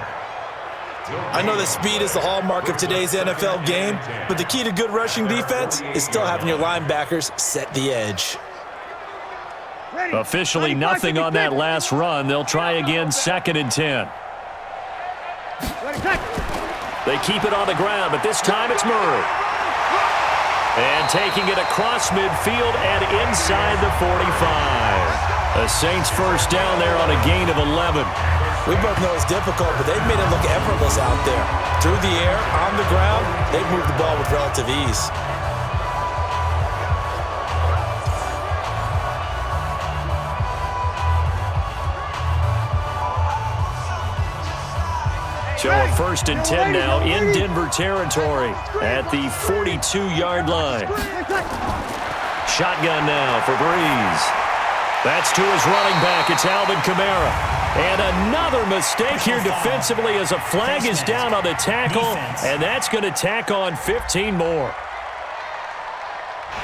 C: I know that speed is the hallmark of today's NFL game, but the key to good rushing defense is still having your linebackers set the edge.
B: Officially nothing on that last run. They'll try again, 2nd and 10. They keep it on the ground, but this time it's Murray. And taking it across midfield and inside the 45. The Saints first down there on a gain of 11.
C: We both know it's difficult, but they've made it look effortless out there. Through the air, on the ground, they've moved the ball with relative ease.
B: So a 1st and 10 now in Denver territory at the 42-yard line. Shotgun now for Breeze. That's to his running back. It's Alvin Kamara. And another mistake here defensively as a flag is down on the tackle, and that's going to tack on 15 more.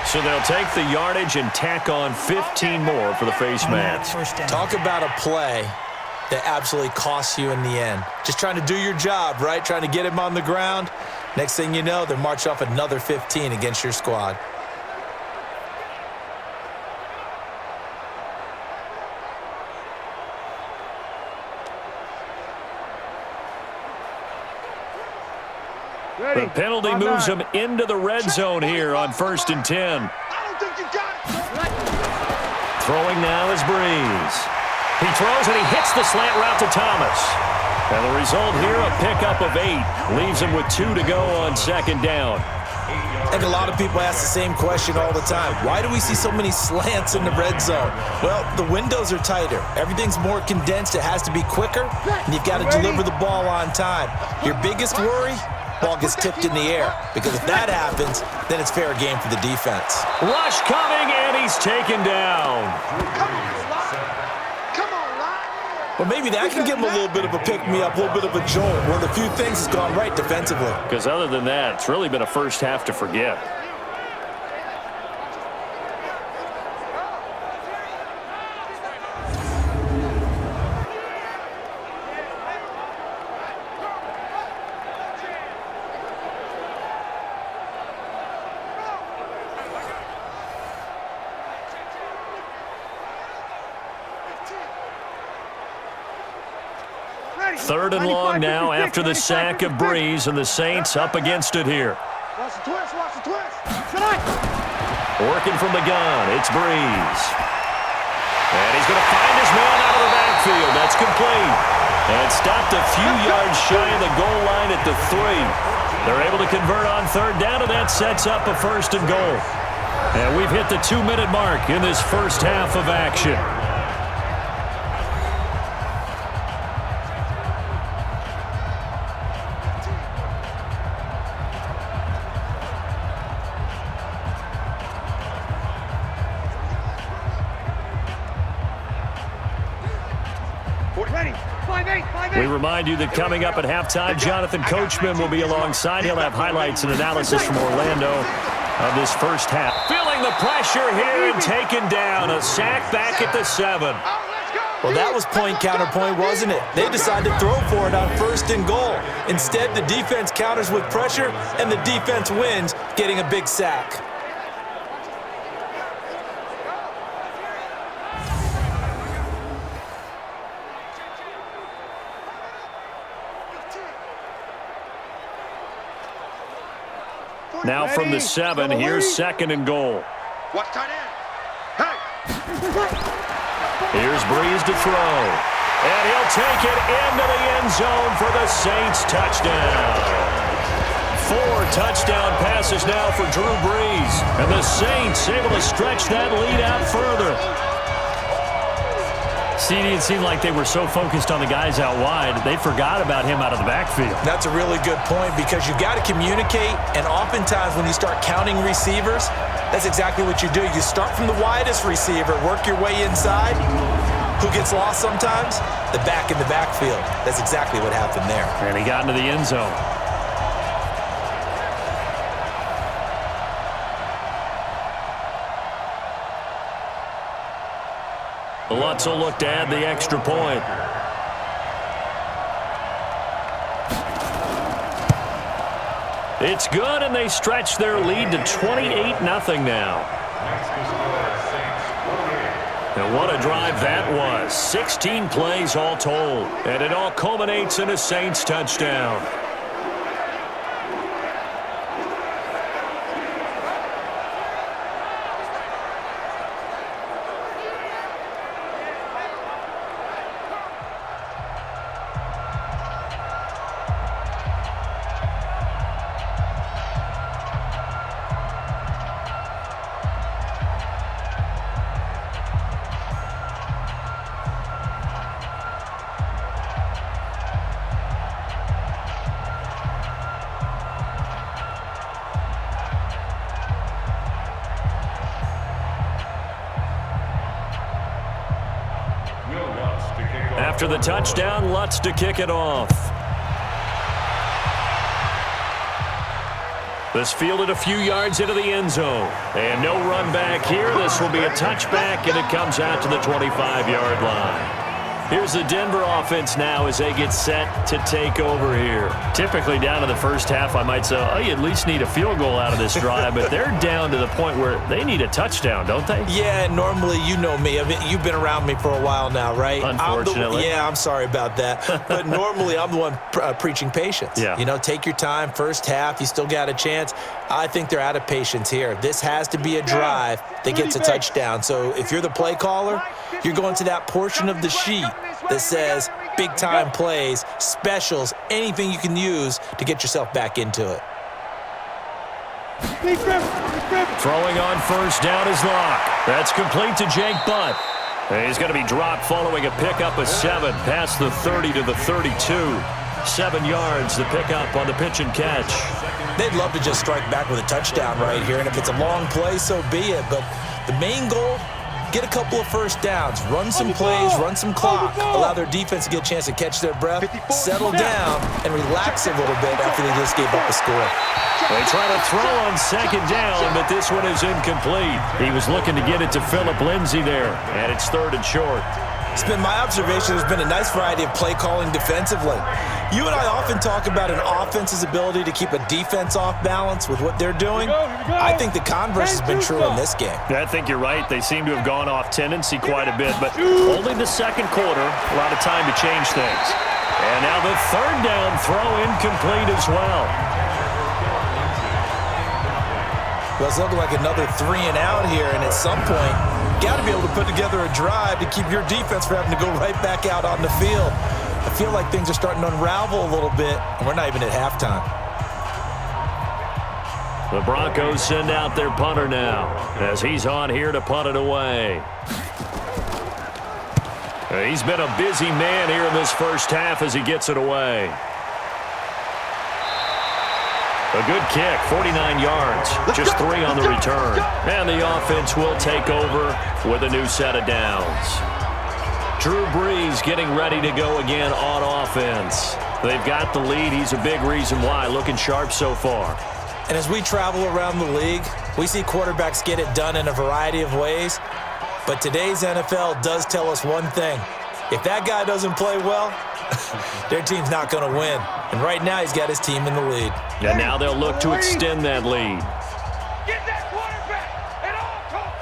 B: So they'll take the yardage and tack on 15 more for the face mask.
C: Talk about a play that absolutely costs you in the end. Just trying to do your job, right? Trying to get him on the ground. Next thing you know, they march off another 15 against your squad.
B: The penalty moves him into the red zone here on 1st and 10.
D: I don't think you got it.
B: Throwing now is Breeze. He throws and he hits the slant route to Thomas. And the result here, a pickup of 8. Leaves him with 2 to go on 2nd down.
C: I think a lot of people ask the same question all the time. Why do we see so many slants in the red zone? Well, the windows are tighter. Everything's more condensed. It has to be quicker, and you've got to deliver the ball on time. Your biggest worry? Ball gets tipped in the air, because if that happens, then it's fair game for the defense.
B: Rush coming, and he's taken down.
C: Well, maybe that can give him a little bit of a pick-me-up, a little bit of a jolt. One of the few things that's gone right defensively.
B: Because other than that, it's really been a first half to forget. Third and long now after the sack of Breeze, and the Saints up against it here.
D: Watch the twist, watch the twist.
B: Working from the gun, it's Breeze. And he's going to find his man out of the backfield. That's complete. And stopped a few yards shy of the goal line at the 3. They're able to convert on 3rd down, and that sets up a 1st and goal. And we've hit the 2-minute mark in this first half of action. We remind you that coming up at halftime, Jonathan Coachman will be alongside. He'll have highlights and analysis from Orlando of this first half. Feeling the pressure here and taken down. A sack back at the 7.
C: Well, that was point counterpoint, wasn't it? They decided to throw for it on 1st and goal. Instead, the defense counters with pressure, and the defense wins, getting a big sack.
B: Now from the 7, here's 2nd and goal.
D: Watch tight end. Hey.
B: Here's Breeze to throw. And he'll take it into the end zone for the Saints touchdown. 4 touchdown passes now for Drew Brees. And the Saints able to stretch that lead out further. CD, it seemed like they were so focused on the guys out wide, they forgot about him out of the backfield.
C: That's a really good point, because you've got to communicate, and oftentimes when you start counting receivers, that's exactly what you do. You start from the widest receiver, work your way inside. Who gets lost sometimes? The back in the backfield. That's exactly what happened there.
B: And he got into the end zone. Lutz will look to add the extra point. It's good, and they stretch their lead to 28-0 now. And what a drive that was. 16 plays all told. And it all culminates in a Saints touchdown. After the touchdown, Lutz to kick it off. This fielded a few yards into the end zone. And no run back here. This will be a touchback, and it comes out to the 25-yard line. Here's the Denver offense now as they get set to take over here. Typically down to the first half, I might say, oh, you at least need a field goal out of this drive, but they're down to the point where they need a touchdown, don't they?
C: Yeah, normally, you know me. I mean, you've been around me for a while now, right?
B: Unfortunately.
C: I'm sorry about that. But normally, I'm the one preaching patience.
B: Yeah.
C: You know, take your time. First half, you still got a chance. I think they're out of patience here. This has to be a drive that gets a touchdown. So if you're the play caller, you're going to that portion of the sheet that says big-time plays, specials, anything you can use to get yourself back into it.
B: Throwing on first down is Locke. That's complete to Jake Butt. And he's going to be dropped following a pickup of 7 past the 30 to the 32. 7 yards, the pickup on the pitch and catch.
C: They'd love to just strike back with a touchdown right here, and if it's a long play, so be it. But the main goal, get a couple of first downs, run some plays, run some clock, allow their defense to get a chance to catch their breath, settle down, and relax a little bit after they just gave up a score.
B: They try to throw on second down, but this one is incomplete. He was looking to get it to Phillip Lindsay there, and it's 3rd and short.
C: It's been my observation there's been a nice variety of play calling defensively. You and I often talk about an offense's ability to keep a defense off balance with what they're doing. I think the converse has been true in this game.
B: I think you're right. They seem to have gone off tendency quite a bit, but only the second quarter, a lot of time to change things. And now the 3rd down throw incomplete as well.
C: Well, it's looking like another 3 and out here, and at some point, got to be able to put together a drive to keep your defense from having to go right back out on the field. I feel like things are starting to unravel a little bit, and we're not even at halftime.
B: The Broncos send out their punter now as he's on here to punt it away. He's been a busy man here in this first half as he gets it away. A good kick, 49 yards, just 3 on the return. And the offense will take over with a new set of downs. Drew Brees getting ready to go again on offense. They've got the lead. He's a big reason why, looking sharp so far.
C: And as we travel around the league, we see quarterbacks get it done in a variety of ways. But today's NFL does tell us one thing. If that guy doesn't play well, their team's not going to win. And right now, he's got his team in the lead.
B: And now they'll look to extend that lead.
F: Get that quarterback at all costs.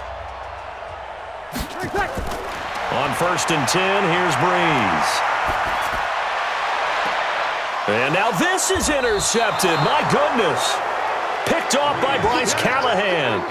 B: On 1st and 10, here's Brees. And now this is intercepted. My goodness. Picked off by Bryce Callahan.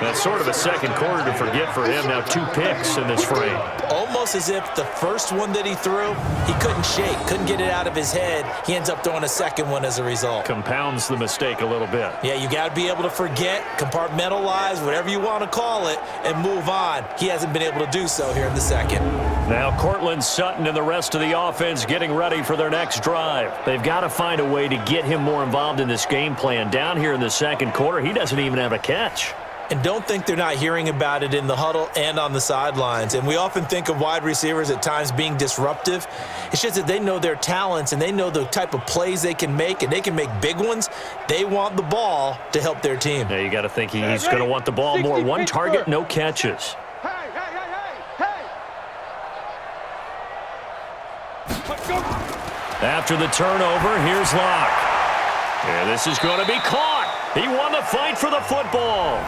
B: That's sort of a second quarter to forget for him. Now 2 picks in this frame.
C: Almost as if the first one that he threw, he couldn't shake, couldn't get it out of his head. He ends up throwing a second one as a result.
B: Compounds the mistake a little bit.
C: Yeah, you got to be able to forget, compartmentalize, whatever you want to call it, and move on. He hasn't been able to do so here in the second.
B: Now Cortland Sutton and the rest of the offense getting ready for their next drive. They've got to find a way to get him more involved in this game plan. Down here in the second quarter, he doesn't even have a catch.
C: And don't think they're not hearing about it in the huddle and on the sidelines. And we often think of wide receivers at times being disruptive. It's just that they know their talents and they know the type of plays they can make, and they can make big ones. They want the ball to help their team.
B: Yeah, you got to think he's going to want the ball more. One target, no catches. After the turnover, here's Locke. And this is going to be caught. He won the fight for the football.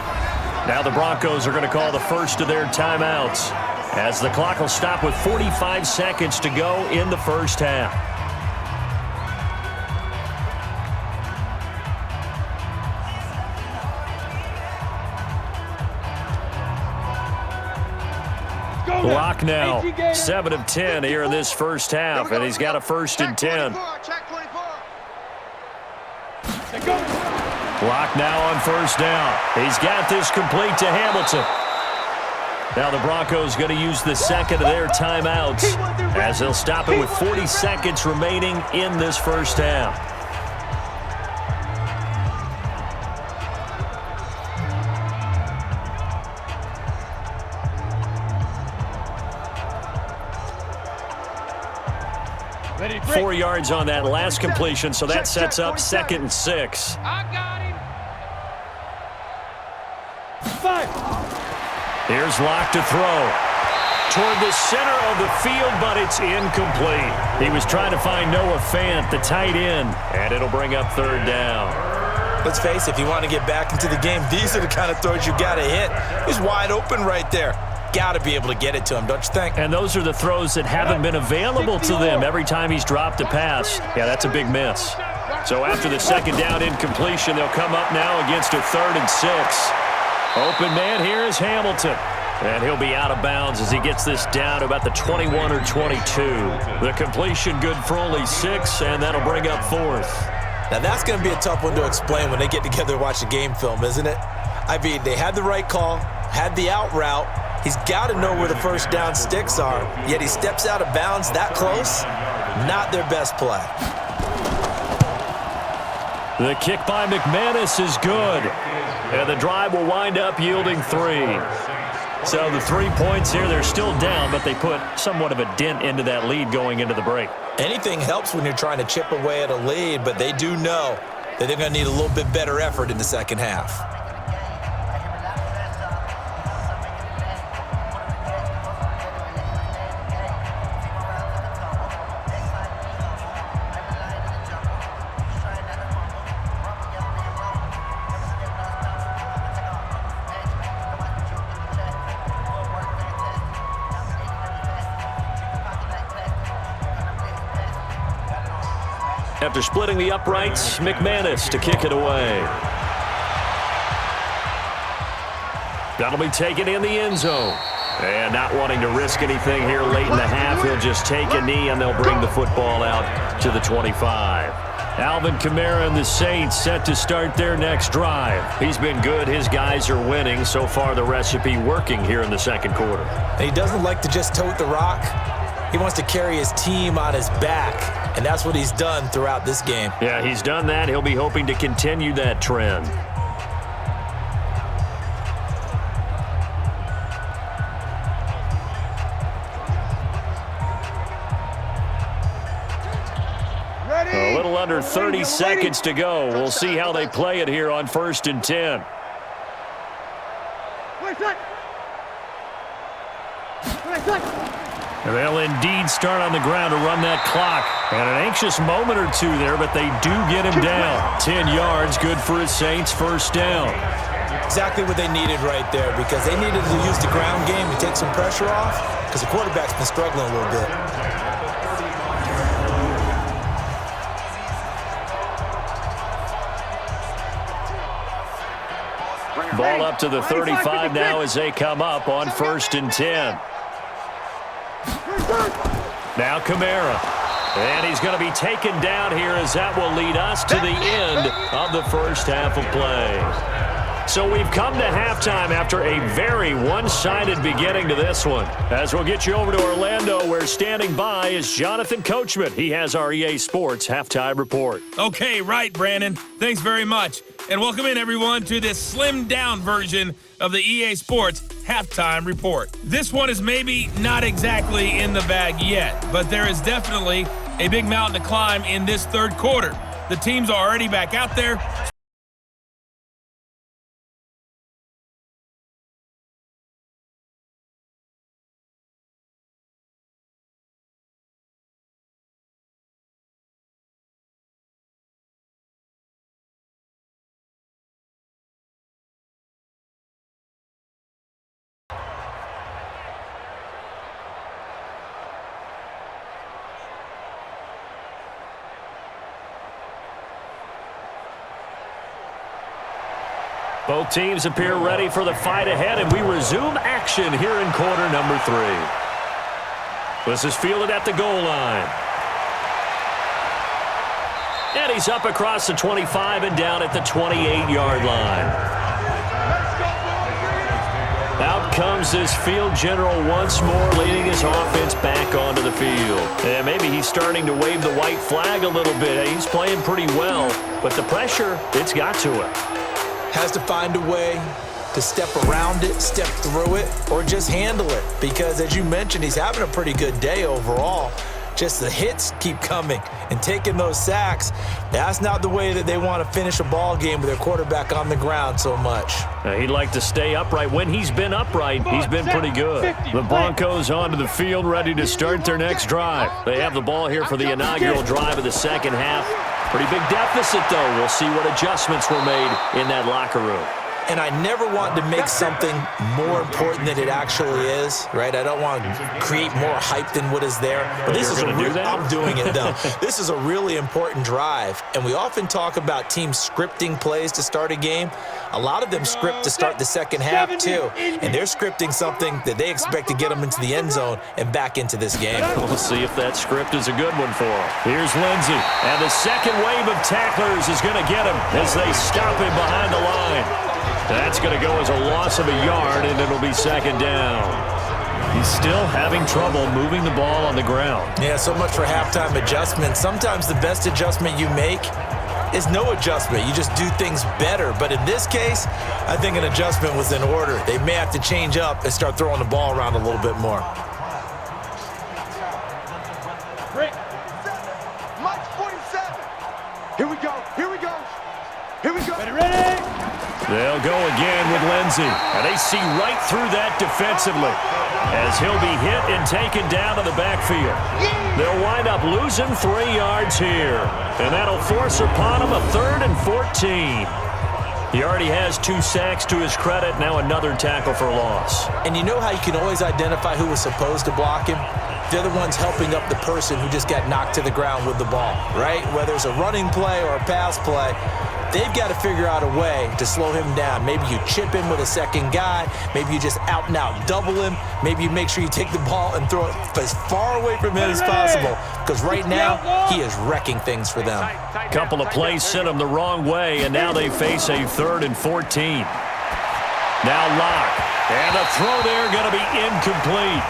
B: Now the Broncos are going to call the first of their timeouts, as the clock will stop with 45 seconds to go in the first half. Locke now 7 of 10 here in this first half, and he's got a 1st and 10. Locke now on 1st down. He's got this complete to Hamilton. Now the Broncos going to use the second of their timeouts, as they'll stop it with 40 seconds remaining in this first half.
F: Ready,
B: 4 yards on that last completion, so that sets up 2nd and 6.
F: I got him.
D: 5.
B: Here's Locke to throw toward the center of the field, but it's incomplete. He was trying to find Noah Fant, the tight end, and it'll bring up 3rd down.
C: Let's face it, if you want to get back into the game, these are the kind of throws you got to hit. He's wide open right there. Got to be able to get it to him, don't you think?
B: And those are the throws that haven't been available to them every time he's dropped a pass. Yeah, that's a big miss. So after the 2nd down incompletion, they'll come up now against a 3rd and 6. Open man here is Hamilton. And he'll be out of bounds as he gets this down to about the 21 or 22. The completion good for only 6, and that'll bring up 4th.
C: Now that's going to be a tough one to explain when they get together and watch the game film, isn't it? I mean, they had the right call, had the out route. He's got to know where the 1st down sticks are, yet he steps out of bounds that close. Not their best play.
B: The kick by McManus is good, and the drive will wind up yielding 3. So the 3 points here, they're still down, but they put somewhat of a dent into that lead going into the break.
C: Anything helps when you're trying to chip away at a lead, but they do know that they're going to need a little bit better effort in the second half.
B: After splitting the uprights, McManus to kick it away. That'll be taken in the end zone. And not wanting to risk anything here late in the half, he'll just take a knee and they'll bring the football out to the 25. Alvin Kamara and the Saints set to start their next drive. He's been good. His guys are winning. So far, the recipe working here in the 2nd quarter.
C: And he doesn't like to just tote the rock. He wants to carry his team on his back, and that's what he's done throughout this game.
B: Yeah, he's done that. He'll be hoping to continue that trend. A little under 30 seconds to go. We'll see how they play it here on 1st and 10. They'll indeed start on the ground to run that clock. And an anxious moment or two there, but they do get him down. 10 yards, good for his Saints, 1st down.
C: Exactly what they needed right there, because they needed to use the ground game to take some pressure off, because the quarterback's been struggling a little bit.
B: Ball up to the 35 now as they come up on 1st and 10. Now Kamara. And he's going to be taken down here as that will lead us to the end of the first half of play. So we've come to halftime after a very one-sided beginning to this one. As we'll get you over to Orlando, where standing by is Jonathan Coachman. He has our EA Sports halftime report.
A: Okay, right, Brandon. Thanks very much. And welcome in, everyone, to this slimmed-down version of the EA Sports halftime report. This one is maybe not exactly in the bag yet, but there is definitely a big mountain to climb in this third quarter. The teams are already back out there.
B: Both teams appear ready for the fight ahead, and we resume action here in quarter number 3. This is fielded at the goal line. And he's up across the 25 and down at the 28-yard line. Out comes this field general once more, leading his offense back onto the field. And maybe he's starting to wave the white flag a little bit. He's playing pretty well, but the pressure, it's got to him.
C: Has to find a way to step around it, step through it, or just handle it. Because as you mentioned, he's having a pretty good day overall. Just the hits keep coming and taking those sacks. That's not the way that they want to finish a ball game with their quarterback on the ground so much.
B: He'd like to stay upright. When he's been upright, he's been pretty good. The Broncos onto the field, ready to start their next drive. They have the ball here for the inaugural drive of the second half. Pretty big deficit, though. We'll see what adjustments were made in that locker room.
C: And I never want to make something more important than it actually is, right? I don't want to create more hype than what is there. But this is I'm doing it, though. This is a really important drive. And we often talk about teams scripting plays to start a game. A lot of them script to start the second half, too. And they're scripting something that they expect to get them into the end zone and back into this game.
B: We'll see if that script is a good one for them. Here's Lindsey. And the second wave of tacklers is going to get him as they stop him behind the line. That's going to go as a loss of a yard, and it'll be second down. He's still having trouble moving the ball on the ground.
C: Yeah, so much for halftime adjustment. Sometimes the best adjustment you make is no adjustment. You just do things better. But in this case, I think an adjustment was in order. They may have to change up and start throwing the ball around a little bit more.
D: Rick, Mike 47. Here we go. Here we go. Here we go. Ready?
B: They'll go again with Lindsey. And they see right through that defensively as he'll be hit and taken down to the backfield. They'll wind up losing 3 yards here. And that'll force upon him a 3rd and 14. He already has 2 sacks to his credit. Now another tackle for loss.
C: And you know how you can always identify who was supposed to block him? They're the ones helping up the person who just got knocked to the ground with the ball, right? Whether it's a running play or a pass play, they've got to figure out a way to slow him down. Maybe you chip him with a second guy. Maybe you just out and out double him. Maybe you make sure you take the ball and throw it as far away from him as possible. Because right now, he is wrecking things for them.
B: Couple of plays sent him the wrong way, and now they face a 3rd and 14. Now Locke. And the throw there going to be incomplete.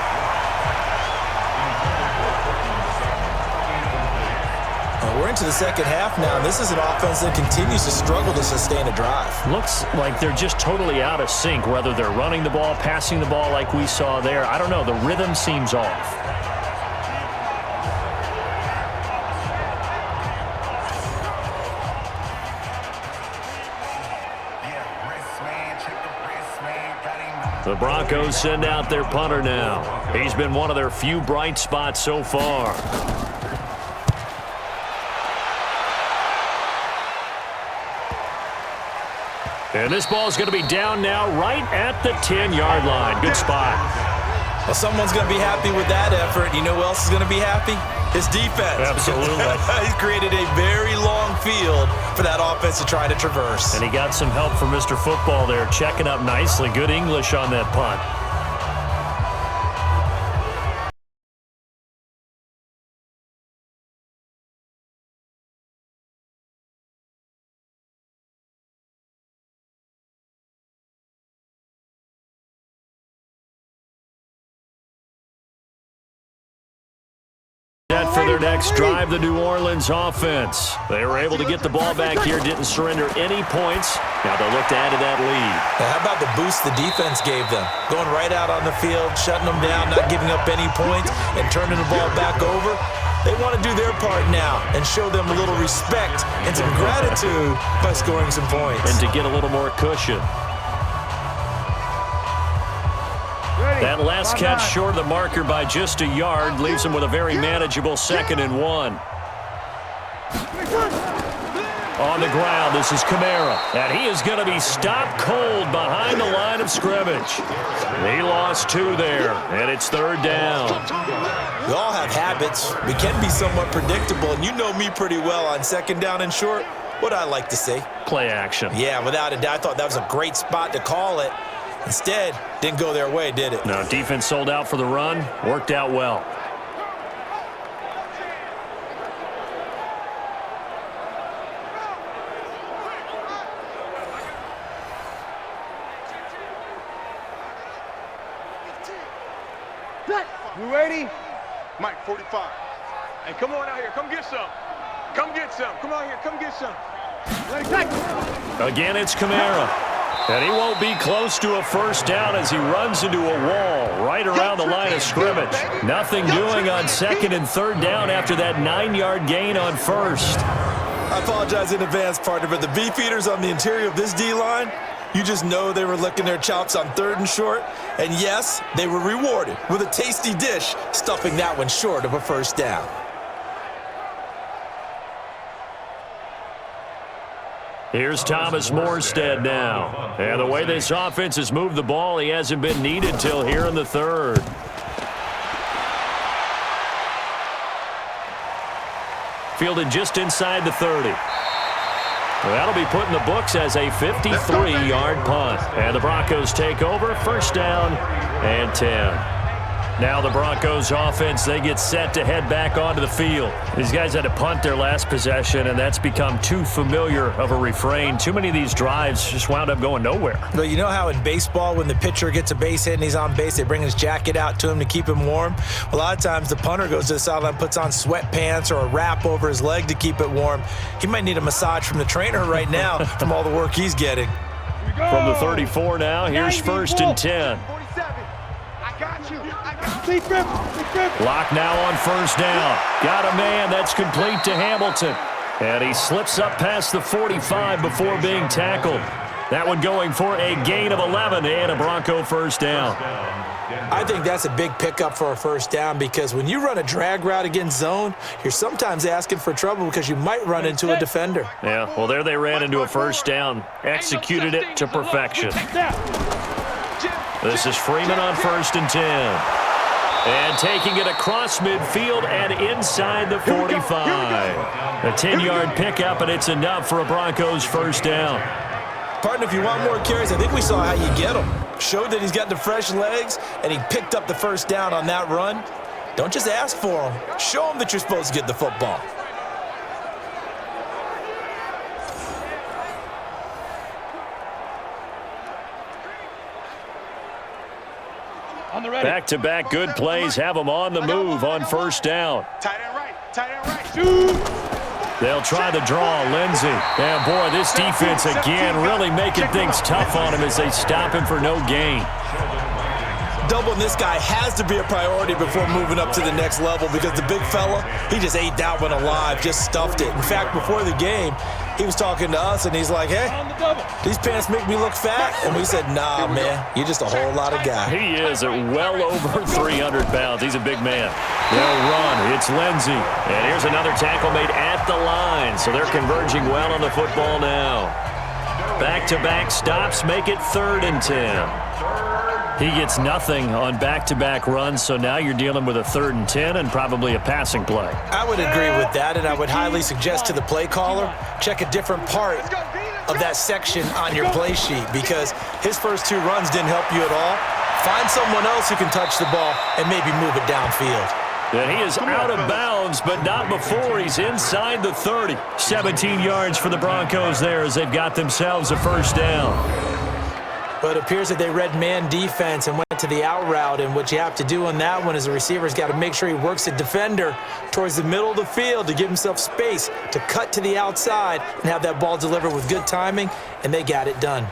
C: We're into the second half now, and this is an offense that continues to struggle to sustain a drive.
B: Looks like they're just totally out of sync, whether they're running the ball, passing the ball like we saw there. I don't know. The rhythm seems off. The Broncos send out their punter now. He's been one of their few bright spots so far. And this ball is going to be down now right at the 10-yard line. Good spot.
C: Well, someone's going to be happy with that effort. You know who else is going to be happy? His defense.
B: Absolutely.
C: He's created a very long field for that offense to try to traverse.
B: And he got some help from Mr. Football there, checking up nicely. Good English on that punt. their next drive, the New Orleans offense. They were able to get the ball back here, didn't surrender any points. Now they'll look to add to that lead.
C: Now, how about the boost the defense gave them? Going right out on the field, shutting them down, not giving up any points, and turning the ball back over. They want to do their part now and show them a little respect and some gratitude by scoring some points.
B: And to get a little more cushion. That last catch short of the marker by just a yard leaves them with a very manageable 2nd and 1. On the ground, this is Kamara, and he is going to be stopped cold behind the line of scrimmage. He lost 2 there, and it's 3rd down.
C: We all have habits. We can be somewhat predictable, and you know me pretty well on 2nd down and short. What I like to say?
B: Play action.
C: Yeah, without a doubt. I thought that was a great spot to call it. Instead, didn't go their way, did it?
B: No, defense sold out for the run. Worked out well.
D: You ready?
F: Mike, 45. Hey, come on out here. Come get some. Come get some. Come out here. Come get some.
B: Again, it's Kamara. And he won't be close to a 1st down as he runs into a wall right around the line of scrimmage. Nothing doing on 2nd and 3rd down after that 9-yard gain on 1st.
C: I apologize in advance, partner, but the beefeaters on the interior of this D-line, you just know they were licking their chops on 3rd and short. And yes, they were rewarded with a tasty dish, stuffing that one short of a 1st down.
B: Here's Thomas Morstead now. And the way this offense has moved the ball, he hasn't been needed till here in the 3rd. Fielded just inside the 30. Well, that'll be put in the books as a 53-yard punt. And the Broncos take over, 1st down and 10. Now the Broncos offense, they get set to head back onto the field. These guys had to punt their last possession, and that's become too familiar of a refrain. Too many of these drives just wound up going nowhere.
C: But you know how in baseball, when the pitcher gets a base hit and he's on base, they bring his jacket out to him to keep him warm? A lot of times the punter goes to the sideline, puts on sweatpants or a wrap over his leg to keep it warm. He might need a massage from the trainer right now from all the work he's getting.
B: From the 34 now, here's 1st and 10. Lock now on 1st down. Got a man. That's complete to Hamilton. And he slips up past the 45 before being tackled. That one going for a gain of 11 and a Bronco 1st down.
C: I think that's a big pickup for a 1st down because when you run a drag route against zone, you're sometimes asking for trouble because you might run into a defender.
B: Yeah, well, there they ran into a 1st down. Executed it to perfection. This is Freeman on 1st and 10. And taking it across midfield and inside the 45. A 10-yard pickup, and it's enough for a Broncos 1st down.
C: Partner, if you want more carries, I think we saw how you get him. Showed that he's got the fresh legs, and he picked up the 1st down on that run. Don't just ask for him. Show him that you're supposed to get the football.
B: Back-to-back good plays have them on the move on 1st down.
D: Tight end right.
B: They'll try the draw, Lindsey. And boy, this defense again really making things tough on him as they stop him for no gain.
C: Doubling this guy has to be a priority before moving up to the next level because the big fella, he just ate that one alive, just stuffed it. In fact, before the game, he was talking to us, and he's like, hey, these pants make me look fat. And we said, nah, man, you're just a whole lot of guy.
B: He is at well over 300 pounds. He's a big man. They'll run. It's Lindsey. And here's another tackle made at the line. So they're converging well on the football now. Back-to-back stops make it 3rd and 10. He gets nothing on back-to-back runs, so now you're dealing with a 3rd and 10 and probably a passing play.
C: I would agree with that, and I would highly suggest to the play caller, check a different part of that section on your play sheet because his first 2 runs didn't help you at all. Find someone else who can touch the ball and maybe move it downfield.
B: And he is out of bounds, but not before he's inside the 30. 17 yards for the Broncos there as they've got themselves a 1st down.
C: But it appears that they read man defense and went to the out route, and what you have to do on that one is the receiver's got to make sure he works the defender towards the middle of the field to give himself space to cut to the outside and have that ball delivered with good timing, and they got it done.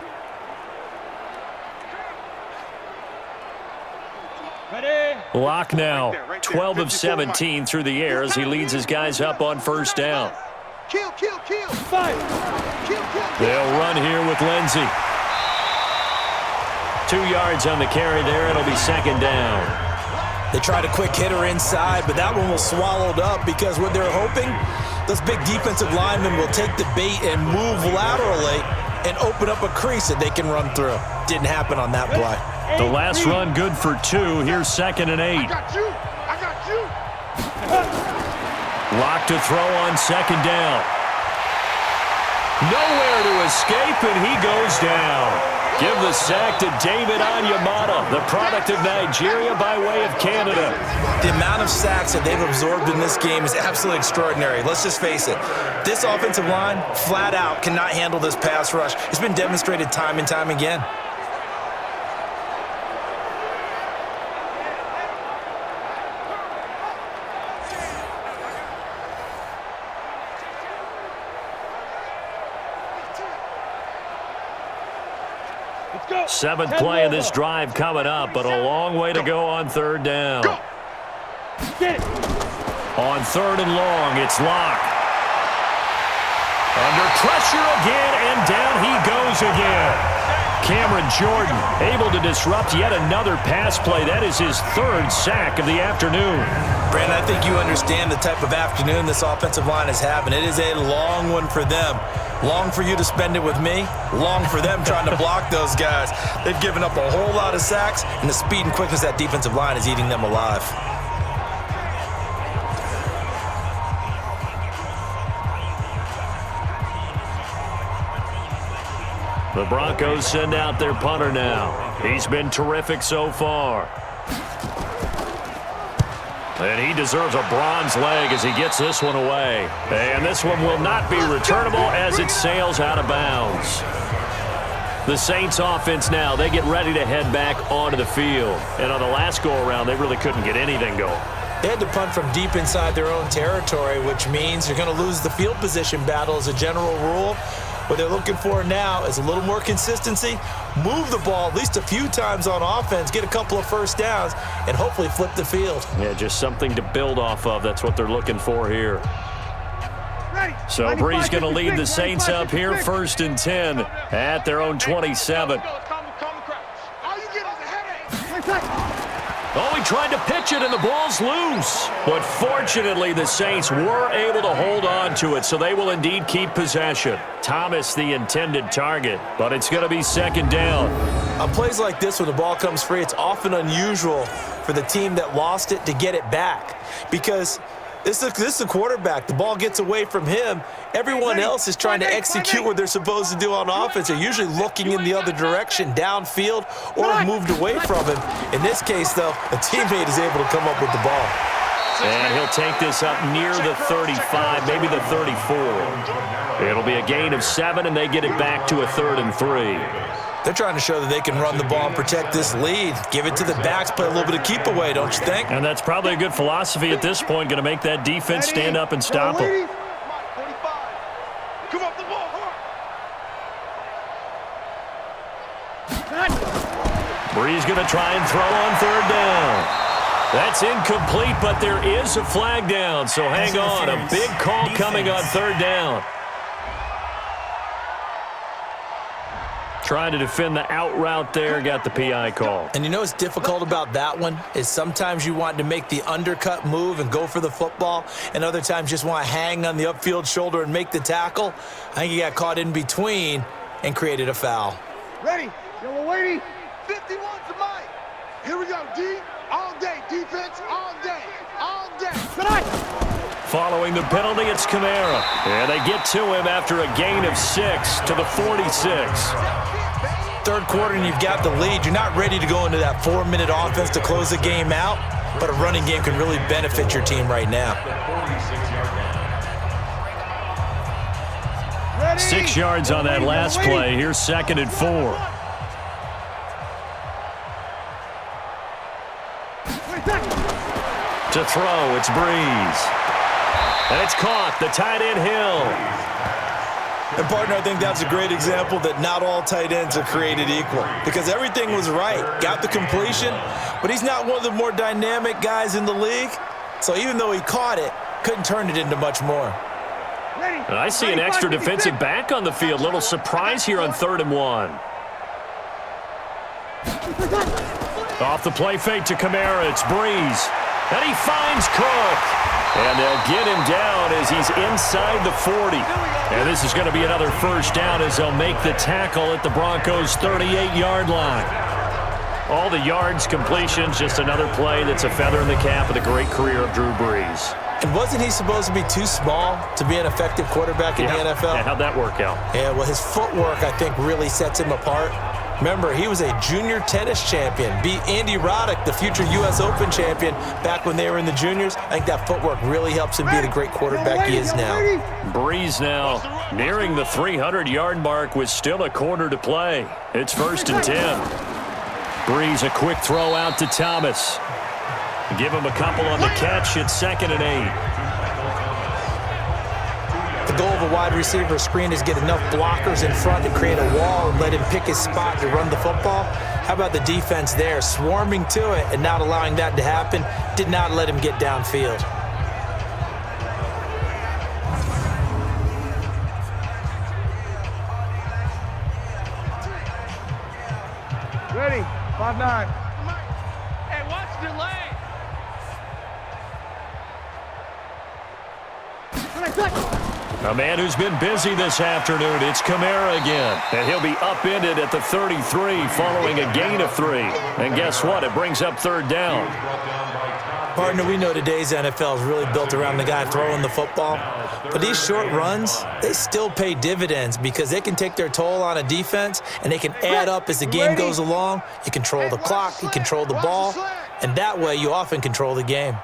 B: Locke now, 12 of 17 through the air as he leads his guys up on first down.
D: Kill. Five. Kill.
B: They'll run here with Lindsey. 2 yards on the carry there. It'll be second down.
C: They tried a quick hitter inside, but that one was swallowed up because what they're hoping, those big defensive linemen will take the bait and move laterally and open up a crease that they can run through. Didn't happen on that play.
B: The last run good for 2. Here's 2nd and 8.
D: I got you.
B: Locke to throw on second down. Nowhere to escape, and he goes down. Give the sack to David Onyemata, the product of Nigeria by way of Canada.
C: The amount of sacks that they've absorbed in this game is absolutely extraordinary. Let's just face it. This offensive line, flat out, cannot handle this pass rush. It's been demonstrated time and time again.
B: Seventh play of this drive coming up, but a long way to go on third down. On third and long, it's Locke. Under pressure again, and down he goes again. Cameron Jordan able to disrupt yet another pass play. That is his 3rd sack of the afternoon.
C: Brandon, I think you understand the type of afternoon this offensive line is having. It is a long one for them. Long for you to spend it with me. Long for them trying to block those guys. They've given up a whole lot of sacks, and the speed and quickness of that defensive line is eating them alive.
B: The Broncos send out their punter now. He's been terrific so far. And he deserves a bronze leg as he gets this one away. And this one will not be returnable as it sails out of bounds. The Saints offense now, they get ready to head back onto the field. And on the last go-around, they really couldn't get anything going.
C: They had to punt from deep inside their own territory, which means you're going to lose the field position battle as a general rule. What they're looking for now is a little more consistency, move the ball at least a few times on offense, get a couple of first downs, and hopefully flip the field.
B: Yeah, just something to build off of. That's what they're looking for here. So Bree's going to lead the Saints up here, 1st and 10 at their own 27. Oh, he tried to pitch it, and the ball's loose. But fortunately, the Saints were able to hold on to it, so they will indeed keep possession. Thomas, the intended target, but it's going to be second down.
C: On plays like this, when the ball comes free, it's often unusual for the team that lost it to get it back because this is a quarterback. The ball gets away from him. Everyone else is trying to execute what they're supposed to do on offense. They're usually looking in the other direction, downfield, or moved away from him. In this case, though, a teammate is able to come up with the ball.
B: And he'll take this up near the 35, maybe the 34. It'll be a gain of 7, and they get it back to a 3rd and 3.
C: They're trying to show that they can run the ball and protect this lead. Give it to the backs, play a little bit of keep away, don't you think?
B: And that's probably a good philosophy at this point, going to make that defense stand up and stop them.
D: Come up the ball.
B: Bree's going to try and throw on third down. That's incomplete, but there is a flag down, so hang on. A big call coming on third down. Trying to defend the out route there, got the PI call.
C: And you know what's difficult about that one is sometimes you want to make the undercut move and go for the football, and other times just want to hang on the upfield shoulder and make the tackle. I think he got caught in between and created a foul.
D: Ready? Yellow lady. 51's the mic. Here we go, D. All day. Defense all day. All day. Tonight.
B: Following the penalty, it's Kamara. And they get to him after a gain of 6 to the 46.
C: Third quarter and you've got the lead. You're not ready to go into that 4-minute offense to close the game out, but a running game can really benefit your team right now.
B: 6 yards on that last play. Here's 2nd and 4. To throw, it's Breeze. And it's caught, the tight end Hill.
C: And, partner, I think that's a great example that not all tight ends are created equal because everything was right. Got the completion, but he's not one of the more dynamic guys in the league. So even though he caught it, couldn't turn it into much more.
B: And I see an extra defensive back on the field. Little surprise here on 3rd and 1. Off the play fake to Kamara, it's Breeze. And he finds Cook. And they'll get him down as he's inside the 40. And this is going to be another first down as they'll make the tackle at the Broncos' 38-yard line. All the yards, completions, just another play that's a feather in the cap of the great career of Drew Brees.
C: And wasn't he supposed to be too small to be an effective quarterback in the NFL?
B: Yeah, how'd that work out?
C: Yeah, well, his footwork, I think, really sets him apart. Remember, he was a junior tennis champion, beat Andy Roddick, the future U.S. Open champion, back when they were in the juniors. I think that footwork really helps him be the great quarterback he is now.
B: Breeze now nearing the 300-yard mark with still a quarter to play. It's 1st and 10. Breeze, a quick throw out to Thomas. Give him a couple on the catch. It's 2nd and 8.
C: The goal of a wide receiver screen is get enough blockers in front to create a wall and let him pick his spot to run the football. How about the defense there, swarming to it and not allowing that to happen? Did not let him get downfield.
D: Ready, 5-9.
F: Hey, watch delay.
B: A man who's been busy this afternoon, it's Kamara again. And he'll be upended at the 33 following a gain of 3. And guess what? It brings up 3rd down.
C: Partner, we know today's NFL is really built around the guy throwing the football. But these short runs, they still pay dividends because they can take their toll on a defense and they can add up as the game goes along. You control the clock, you control the ball, and that way you often control the game.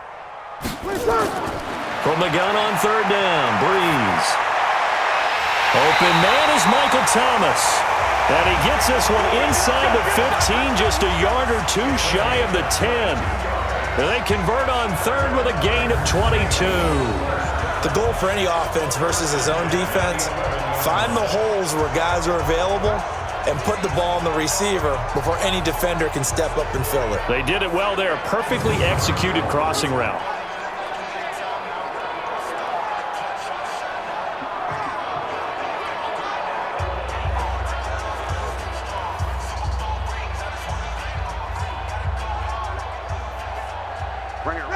B: From the gun on 3rd down, Breeze. Open man is Michael Thomas. And he gets this one inside the 15, just a yard or 2 shy of the 10. And they convert on 3rd with a gain of 22.
C: The goal for any offense versus his own defense, find the holes where guys are available and put the ball on the receiver before any defender can step up and fill it.
B: They did it well there. Perfectly executed crossing route.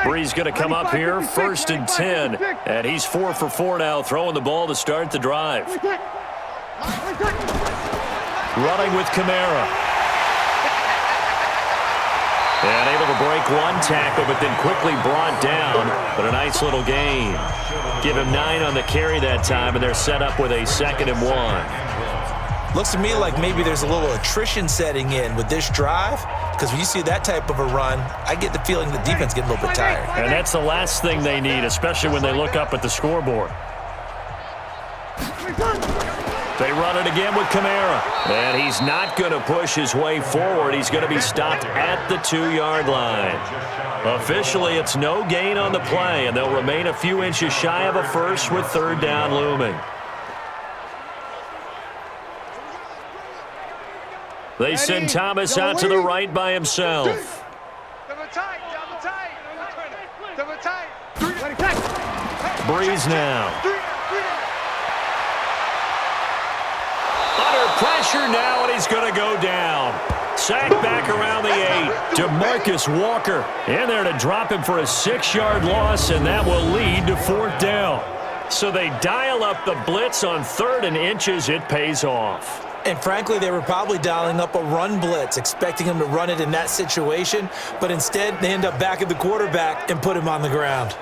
B: Breeze going to come up here, 1st and 10. And he's 4 for 4 now, throwing the ball to start the drive. Running with Kamara. And able to break one tackle, but then quickly brought down. But a nice little gain. Give him 9 on the carry that time, and they're set up with a 2nd and 1.
C: Looks to me like maybe there's a little attrition setting in with this drive, because when you see that type of a run, I get the feeling the defense getting a little bit tired.
B: And that's the last thing they need, especially when they look up at the scoreboard. They run it again with Kamara. And he's not going to push his way forward. He's going to be stopped at the 2-yard line. Officially, it's no gain on the play, and they'll remain a few inches shy of a first with 3rd down looming. They send Thomas out to the right by himself. Breeze now. Under pressure now, and he's going to go down. Sacked back around the 8. DeMarcus Walker in there to drop him for a 6-yard loss, and that will lead to 4th down. So they dial up the blitz on 3rd and inches. It pays off.
C: And frankly, they were probably dialing up a run blitz, expecting him to run it in that situation. But instead, they end up back at the quarterback and put him on the ground.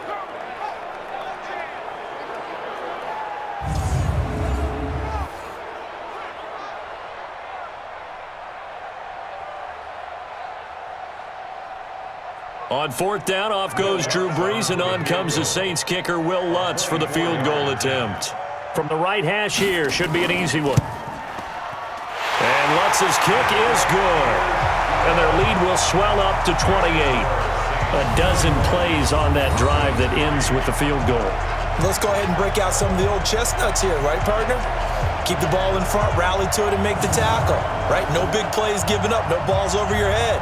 B: On 4th down, off goes Drew Brees, and on comes the Saints kicker, Will Lutz, for the field goal attempt. From the right hash here, should be an easy one. And Lutz's kick is good. And their lead will swell up to 28. A dozen plays on that drive that ends with the field goal.
C: Let's go ahead and break out some of the old chestnuts here, right, partner? Keep the ball in front, rally to it, and make the tackle, right? No big plays given up, no balls over your head.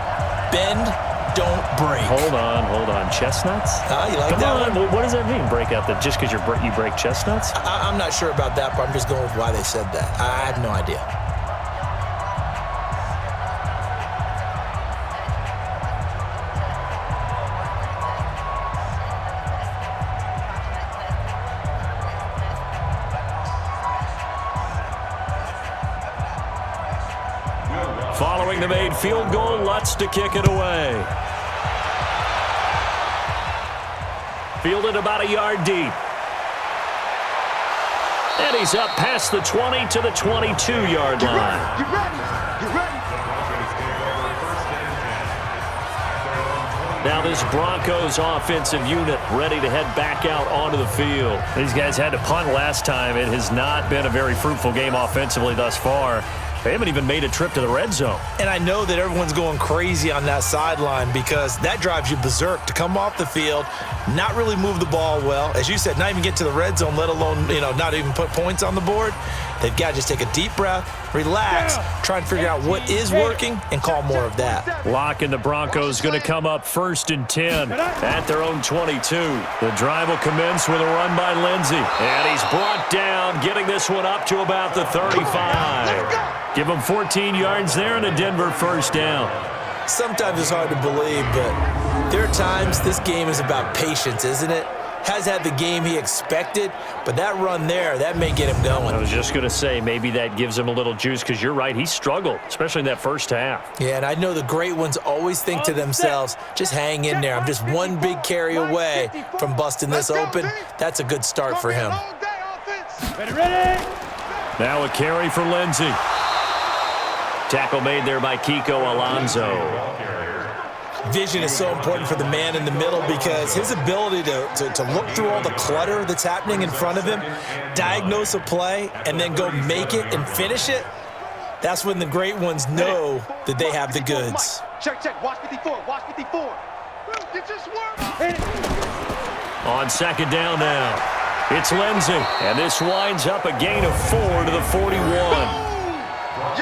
C: Bend, don't break.
B: Hold on. Chestnuts?
C: You like that one?
B: What does that mean, break out that just because you break chestnuts?
C: I'm not sure about that, but I'm just going with why they said that. I have no idea.
B: Following the made field goal, Lutz to kick it away. Fielded about a yard deep. And he's up past the 20 to the 22-yard line.
D: Get ready.
B: Now this Broncos offensive unit ready to head back out onto the field. These guys had to punt last time. It has not been a very fruitful game offensively thus far. They haven't even made a trip to the red zone.
C: And I know that everyone's going crazy on that sideline because that drives you berserk to come off the field, not really move the ball well. As you said, not even get to the red zone, let alone, not even put points on the board. They've got to just take a deep breath, relax, try and figure out what is working, and call more of that.
B: Lock and the Broncos going to come up 1st and 10 at their own 22. The drive will commence with a run by Lindsey. And he's brought down, getting this one up to about the 35. Give him 14 yards there and a Denver first down.
C: Sometimes it's hard to believe, but there are times this game is about patience, isn't it? Has had the game he expected, but that run there, that may get him going.
B: I was just going to say, maybe that gives him a little juice because you're right, he struggled, especially in that first half.
C: Yeah, and I know the great ones always think to themselves, just hang in there. I'm just one big carry away from busting this open. That's a good start for him.
D: Ready.
B: Now a carry for Lindsey. Tackle made there by Kiko Alonso.
C: Vision is so important for the man in the middle because his ability to look through all the clutter that's happening in front of him, diagnose a play, and then go make it and finish it, that's when the great ones know that they have the goods.
D: Check. Watch 54. Get your swerve.
B: On 2nd down now, it's Lindsey. And this winds up a gain of 4 to the 41.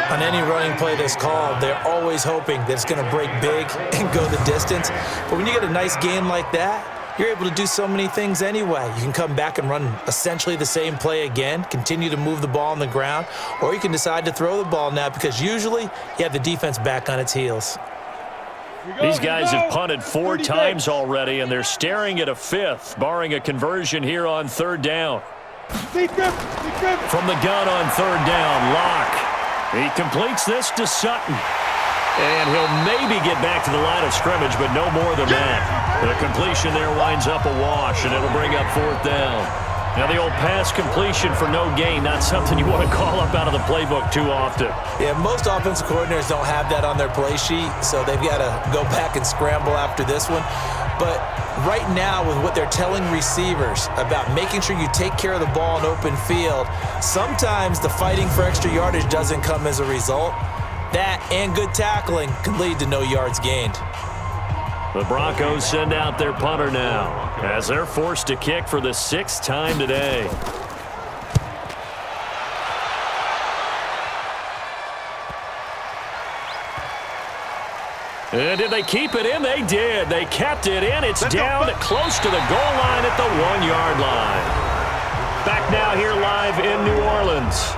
C: On any running play that's called, they're always hoping that it's going to break big and go the distance. But when you get a nice gain like that, you're able to do so many things anyway. You can come back and run essentially the same play again, continue to move the ball on the ground, or you can decide to throw the ball now because usually you have the defense back on its heels.
B: These guys have punted 4 times already, and they're staring at a 5th, barring a conversion here on 3rd down. From the gun on 3rd down, Locke. He completes this to Sutton. And he'll maybe get back to the line of scrimmage, but no more than that. The completion there winds up a wash, and it'll bring up 4th down. Now the old pass completion for no gain, not something you want to call up out of the playbook too often.
C: Yeah, most offensive coordinators don't have that on their play sheet, so they've got to go back and scramble after this one. But right now, with what they're telling receivers about making sure you take care of the ball in open field, sometimes the fighting for extra yardage doesn't come as a result. That and good tackling can lead to no yards gained.
B: The Broncos send out their punter now as they're forced to kick for the 6th time today. And did they keep it in? They did. They kept it in. It's down close to the goal line at the 1-yard line. Back now here live in New Orleans.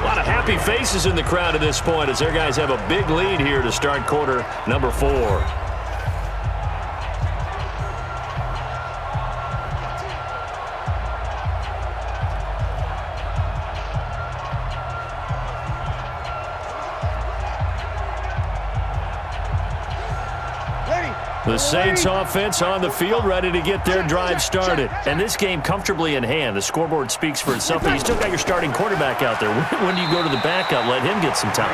B: A lot of happy faces in the crowd at this point as their guys have a big lead here to start quarter number 4. The Saints offense on the field ready to get their drive started. And this game comfortably in hand. The scoreboard speaks for itself. You still got your starting quarterback out there. When do you go to the backup? Let him get some time.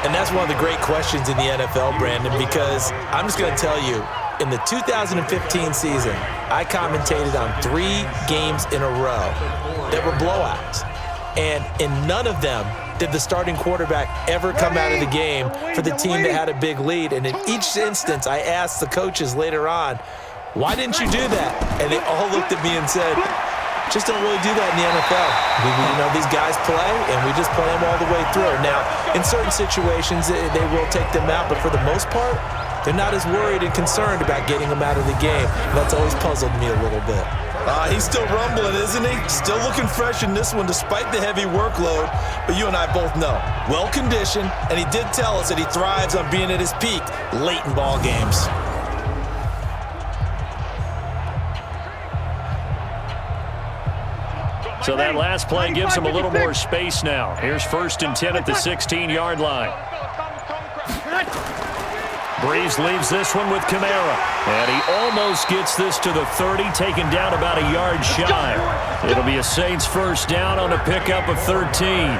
C: And that's one of the great questions in the NFL, Brandon, because I'm just going to tell you, in the 2015 season, I commentated on 3 games in a row that were blowouts. And in none of them did the starting quarterback ever come out of the game for the team that had a big lead. And in each instance, I asked the coaches later on, why didn't you do that? And they all looked at me and said, just don't really do that in the NFL. These guys play, and we just play them all the way through. Now, in certain situations, they will take them out, but for the most part, they're not as worried and concerned about getting them out of the game. And that's always puzzled me a little bit.
G: He's still rumbling, isn't he? Still looking fresh in this one despite the heavy workload. But you and I both know, well-conditioned, and he did tell us that he thrives on being at his peak late in ball games.
B: So that last play gives him a little more space now. Here's 1st and 10 at the 16-yard line. Breeze leaves this one with Kamara. And he almost gets this to the 30, taken down about a yard shy. It'll be a Saints first down on a pickup of 13.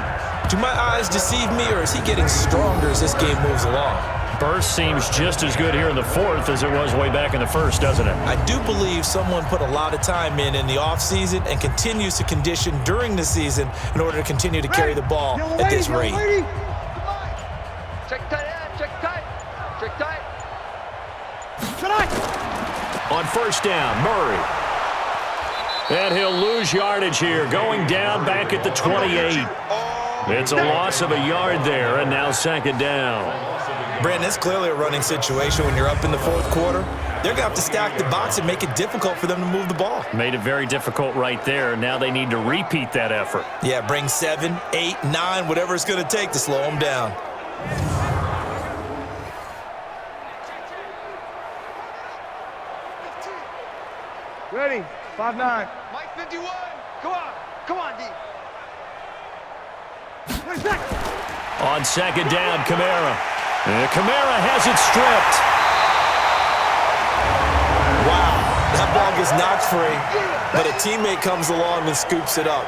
C: Do my eyes deceive me, or is he getting stronger as this game moves along?
B: Burst seems just as good here in the 4th as it was way back in the 1st, doesn't it?
C: I do believe someone put a lot of time in the offseason and continues to condition during the season in order to continue to carry the ball at this rate.
D: Check tight end, check tight. Check tight.
B: On 1st down, Murray. And he'll lose yardage here, going down back at the 28. It's a loss of a yard there, and now 2nd down.
C: Brandon, it's clearly a running situation when you're up in the 4th quarter. They're going to have to stack the box and make it difficult for them to move the ball.
B: Made it very difficult right there. Now they need to repeat that effort.
C: Yeah, bring 7, 8, 9, whatever it's going to take to slow them down.
D: Ready? 5-9. Mike 51. Come on, D.
B: On 2nd down, Kamara. And Kamara has it stripped.
C: Wow, that ball gets knocked free, but a teammate comes along and scoops it up.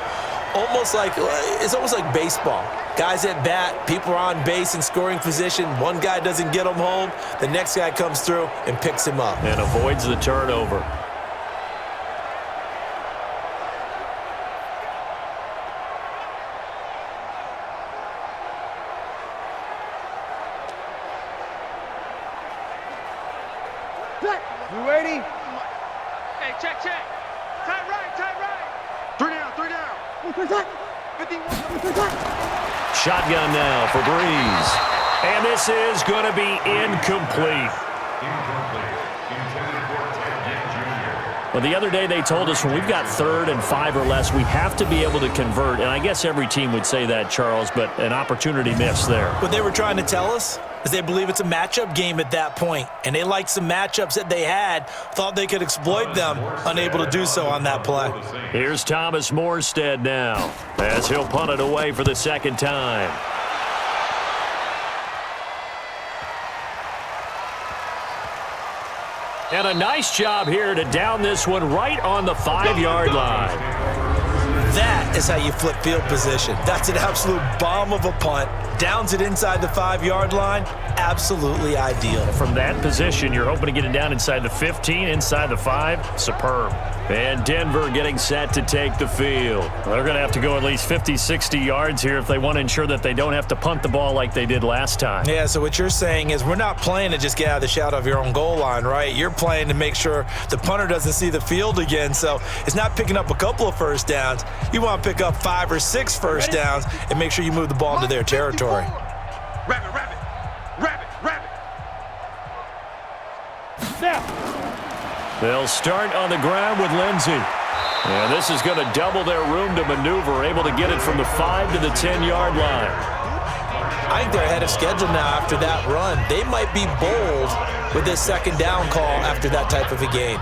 C: It's almost like baseball. Guys at bat, people are on base in scoring position. One guy doesn't get him home. The next guy comes through and picks him up.
B: And avoids the turnover.
D: You ready? Hey, check. Tight right. 3 down. 51.
B: Shotgun now for Breeze. And this is going to be incomplete. Well, the other day they told us when we've got 3rd and 5 or less, we have to be able to convert. And I guess every team would say that, Charles, but an opportunity missed there.
C: What they were trying to tell us is they believe it's a matchup game at that point, and they liked some matchups that they had, thought they could exploit them, unable to do so on that play.
B: Here's Thomas Morstead now, as he'll punt it away for the 2nd time. And a nice job here to down this one right on the 5-yard line.
C: That is how you flip field position. That's an absolute bomb of a punt. Downs it inside the 5-yard line. Absolutely ideal.
B: From that position, you're hoping to get it down inside the 15, inside the 5. Superb. And Denver getting set to take the field. They're going to have to go at least 50, 60 yards here if they want to ensure that they don't have to punt the ball like they did last time.
C: Yeah, so what you're saying is we're not playing to just get out of the shadow of your own goal line, right? You're playing to make sure the punter doesn't see the field again. So it's not picking up a couple of first downs. You want to pick up 5 or 6 first downs and make sure you move the ball into their territory.
F: Rabbit.
B: They'll start on the ground with Lindsey. And this is going to double their room to maneuver, able to get it from the 5 to the 10-yard line.
C: I think they're ahead of schedule now after that run. They might be bold with this 2nd down call after that type of a game.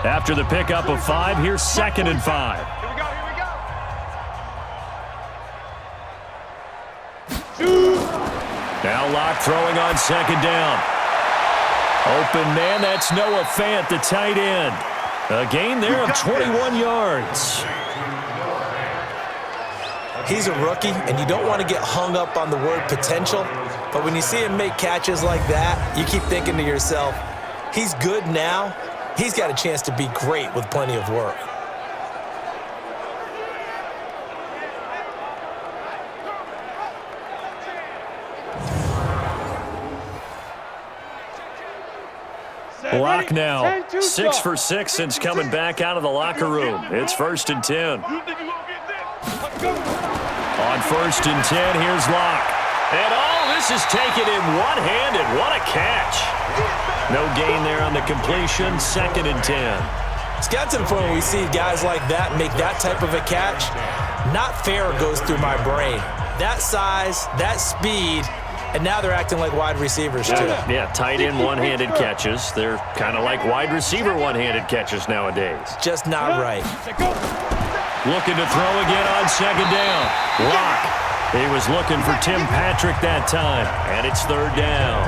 B: After the pickup of 5, here's 2nd and 5. Now Locke throwing on 2nd down. Open man, that's Noah Fant, the tight end. A gain there of 21 yards.
C: He's a rookie, and you don't want to get hung up on the word potential, but when you see him make catches like that, you keep thinking to yourself, he's good now. He's got a chance to be great with plenty of work.
B: Lock now. 6 for 6 since coming back out of the locker room. It's 1st and 10. On 1st and 10, here's Lock. And this is taken in one-handed. What a catch. No gain there on the completion. 2nd and 10.
C: It's got to the point where we see guys like that make that type of a catch. Not fair goes through my brain. That size, that speed, and now they're acting like wide receivers too.
B: Yeah, tight end one-handed catches. They're kind of like wide receiver one-handed catches nowadays.
C: Just not right.
B: Looking to throw again on 2nd down. Lock. He was looking for Tim Patrick that time, and it's 3rd down.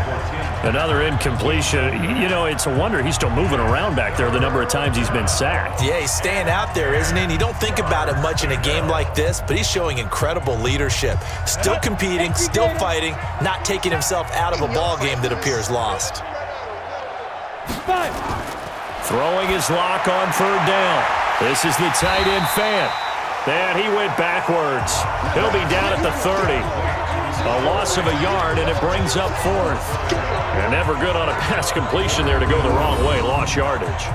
B: Another incompletion. You know, it's a wonder he's still moving around back there the number of times he's been sacked.
C: Yeah, he's staying out there, isn't he? And you don't think about it much in a game like this, but he's showing incredible leadership. Still competing, still fighting, not taking himself out of a ball game that appears lost.
B: Throwing his Lock on 3rd down. This is the tight end Fant. And he went backwards. He'll be down at the 30. A loss of a yard, and it brings up 4th. And never good on a pass completion there to go the wrong way. Lost yardage.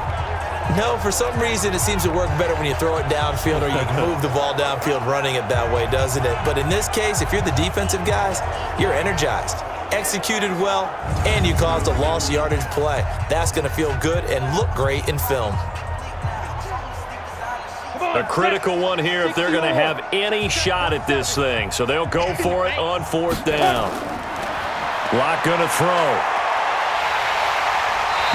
C: No, for some reason it seems to work better when you throw it downfield or you can move the ball downfield running it that way, doesn't it? But in this case, if you're the defensive guys, you're energized, executed well, and you caused a lost yardage play. That's going to feel good and look great in film.
B: A critical one here if they're going to have any shot at this thing. So they'll go for it on 4th down. Lock going to throw.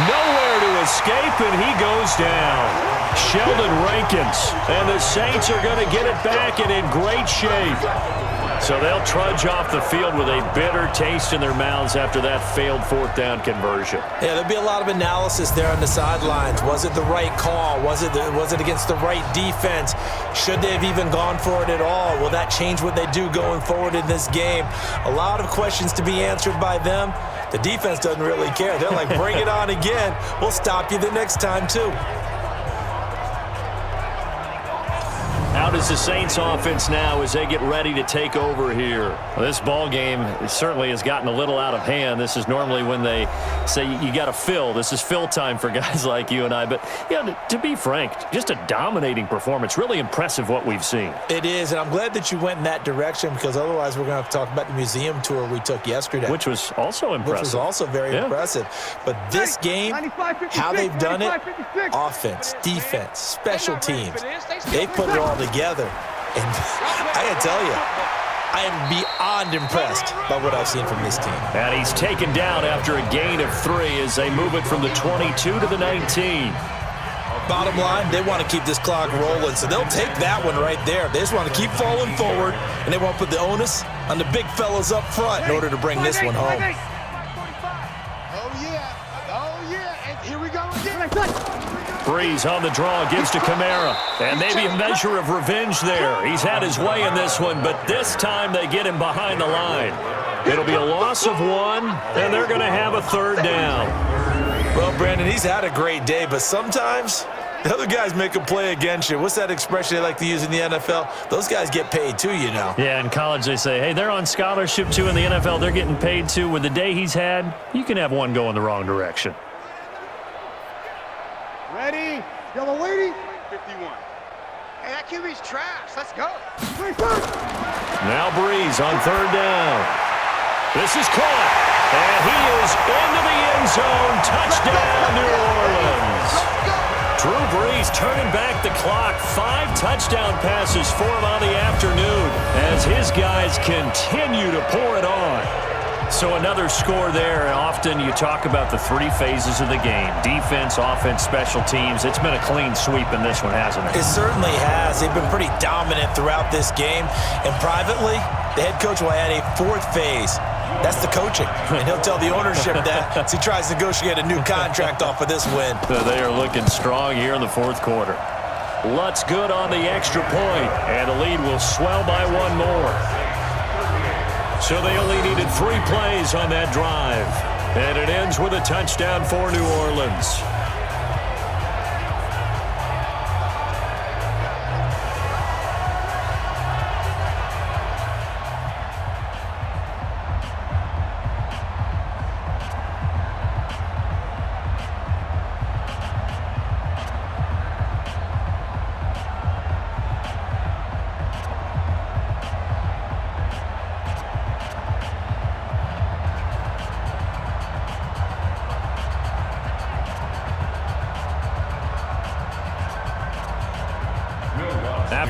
B: Nowhere to escape, and he goes down. Sheldon Rankins. And the Saints are going to get it back and in great shape. So they'll trudge off the field with a bitter taste in their mouths after that failed 4th down conversion.
C: Yeah, there'll be a lot of analysis there on the sidelines. Was it the right call? Was it against the right defense? Should they have even gone for it at all? Will that change what they do going forward in this game? A lot of questions to be answered by them. The defense doesn't really care. They're like, bring it on again. We'll stop you the next time, too.
B: How does the Saints offense now as they get ready to take over here? Well, this ball game certainly has gotten a little out of hand. This is normally when they say you got to fill. This is fill time for guys like you and I. But, yeah, to be frank, just a dominating performance. Really impressive what we've seen.
C: It is, and I'm glad that you went in that direction because otherwise we're going to have to talk about the museum tour we took yesterday.
B: Which was also impressive.
C: Which was also very impressive. But this game, how they've done it, offense, defense, special teams, they put it all together. And I got to tell you, I am beyond impressed by what I've seen from this team.
B: And he's taken down after a gain of 3 as they move it from the 22 to the 19.
C: Bottom line, they want to keep this clock rolling, so they'll take that one right there. They just want to keep falling forward, and they want to put the onus on the big fellas up front in order to bring this one home.
D: Oh, yeah, and here we go again.
B: Breeze on the draw, gives to Kamara. And maybe a measure of revenge there. He's had his way in this one, but this time they get him behind the line. It'll be a loss of 1, and they're going to have a 3rd down.
C: Well, Brandon, he's had a great day, but sometimes the other guys make a play against you. What's that expression they like to use in the NFL? Those guys get paid too, you know.
B: Yeah, in college they say, hey, they're on scholarship too. In the NFL, they're getting paid too. With the day he's had, you can have one go in the wrong direction.
D: Ready? Yellow lady. 51. Hey, that QB's trash. Let's go.
B: Now Breeze on 3rd down. This is caught. And he is into the end zone. Touchdown, New Orleans. Drew Brees turning back the clock. 5 touchdown passes for him on the afternoon as his guys continue to pour it on. So another score there, and often you talk about the 3 phases of the game. Defense, offense, special teams. It's been a clean sweep in this one, hasn't it?
C: It certainly has. They've been pretty dominant throughout this game. And privately, the head coach will add a 4th phase. That's the coaching. And he'll tell the ownership that as he tries to negotiate a new contract off of this win.
B: They are looking strong here in the 4th quarter. Lutz good on the extra point, and the lead will swell by 1 more. So they only needed 3 plays on that drive. And it ends with a touchdown for New Orleans.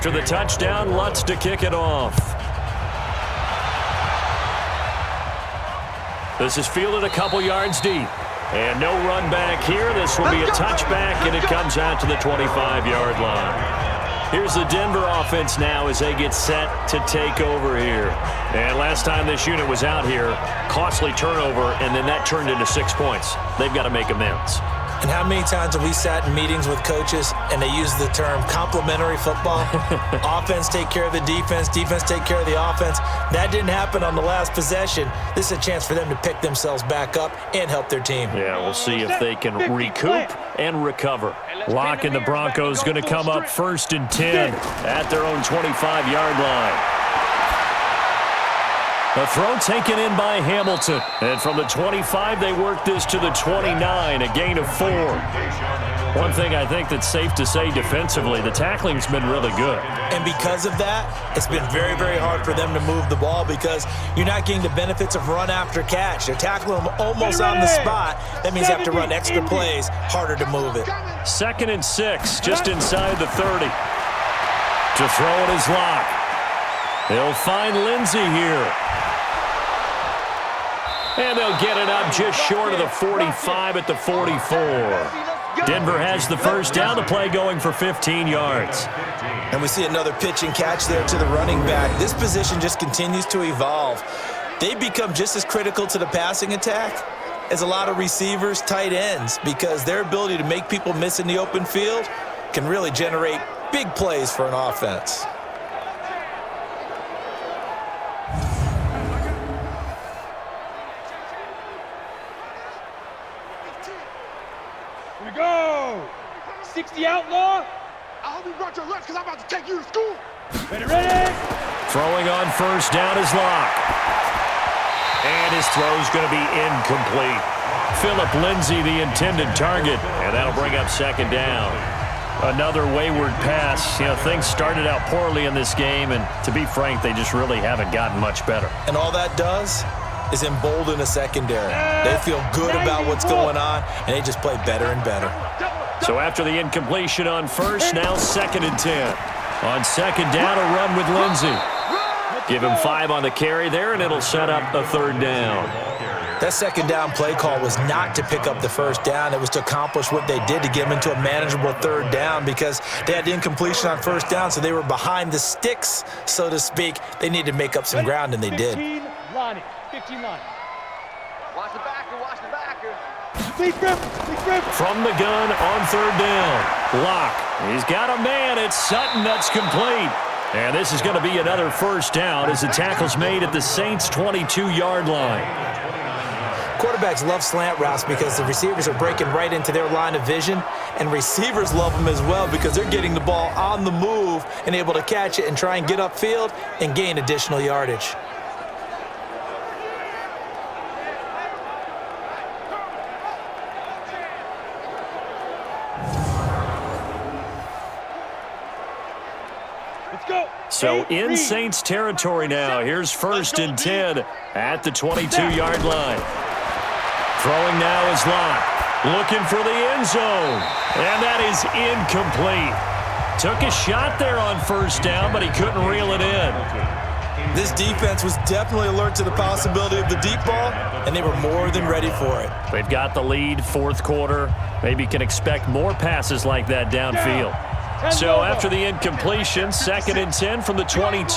B: after the touchdown. Lutz to kick it off. This is fielded a couple yards deep. And no run back here. This will be a touchback, and it comes out to the 25-yard line. Here's the Denver offense now as they get set to take over here. And last time this unit was out here, costly turnover, and then that turned into 6 points. They've got to make amends.
C: And how many times have we sat in meetings with coaches and they use the term complementary football? Offense take care of the defense, defense take care of the offense. That didn't happen on the last possession. This is a chance for them to pick themselves back up and help their team.
B: Yeah, we'll see if they can recoup and recover. Locke and the Broncos going to come up 1st and 10 at their own 25-yard line. The throw taken in by Hamilton. And from the 25, they work this to the 29, a gain of 4. One thing I think that's safe to say defensively, the tackling's been really good.
C: And because of that, it's been very, very hard for them to move the ball because you're not getting the benefits of run after catch. They're tackling them almost on the spot. That means you have to run extra plays, harder to move it.
B: 2nd and 6, just inside the 30. To throw it is Locke. They'll find Lindsey here. And they'll get it up just short of the 45 at the 44. Denver has the first down. The play going for 15 yards.
C: And we see another pitch and catch there to the running back. This position just continues to evolve. They become just as critical to the passing attack as a lot of receivers, tight ends, because their ability to make people miss in the open field can really generate big plays for an offense.
D: Here we go. 60 outlaw. I hope you brought your lunch because I'm about to take you to school. Ready?
B: Throwing on first down is Locke. And his throw's going to be incomplete. Phillip Lindsay, the intended target, and that'll bring up 2nd down. Another wayward pass. You know, things started out poorly in this game, and to be frank, they just really haven't gotten much better.
C: And all that does is embolden a secondary. They feel good about what's going on, and they just play better and better.
B: So after the incompletion on first, now 2nd and 10. On 2nd down, a run with Lindsay. Give him 5 on the carry there, and it'll set up a 3rd down.
C: That 2nd down play call was not to pick up the 1st down. It was to accomplish what they did to get them into a manageable 3rd down because they had the incompletion on 1st down, so they were behind the sticks, so to speak. They needed to make up some ground, and they did.
D: 15 line. Watch the backer, watch the backer.
B: From the gun on 3rd down. Locke, he's got a man. It's Sutton that's complete. And this is going to be another 1st down as the tackle's made at the Saints' 22-yard line.
C: Quarterbacks love slant routes because the receivers are breaking right into their line of vision, and receivers love them as well because they're getting the ball on the move and able to catch it and try and get upfield and gain additional yardage.
B: So in Saints territory now. Here's 1st and 10 at the 22-yard line. Throwing now is Locke. Looking for the end zone. And that is incomplete. Took a shot there on 1st down, but he couldn't reel it in.
C: This defense was definitely alert to the possibility of the deep ball, and they were more than ready for it.
B: They've got the lead, 4th quarter. Maybe can expect more passes like that downfield. So after the incompletion, 2nd and 10 from the 22.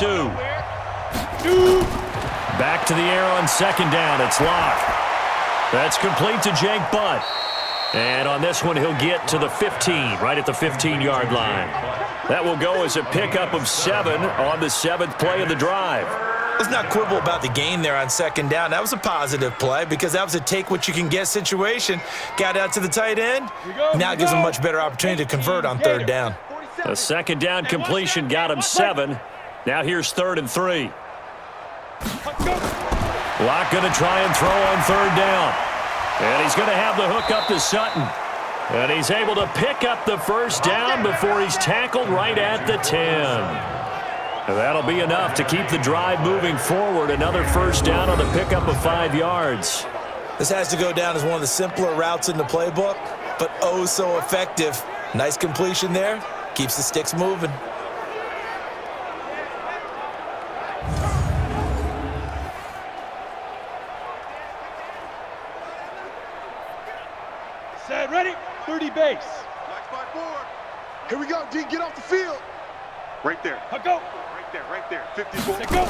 B: Back to the air on 2nd down. It's Locke. That's complete to Jake Butt. And on this one, he'll get to the 15, right at the 15-yard line. That will go as a pickup of 7 on the 7th play of the drive.
C: Let's not quibble about the gain there on 2nd down. That was a positive play because that was a take-what-you-can-get situation. Got out to the tight end. Now it gives them a much better opportunity to convert on 3rd down.
B: A 2nd down completion got him 7. Now here's 3rd and 3. Locke going to try and throw on 3rd down. And he's going to have the hook up to Sutton. And he's able to pick up the 1st down before he's tackled right at the 10. And that'll be enough to keep the drive moving forward. Another 1st down on the pickup of 5 yards.
C: This has to go down as one of the simpler routes in the playbook, but oh so effective. Nice completion there. Keeps the sticks moving.
D: 30 base.
F: Flex by 4. Here we go, D. Get off the field. Right there.
D: Go.
F: Right there. 54.
D: Go.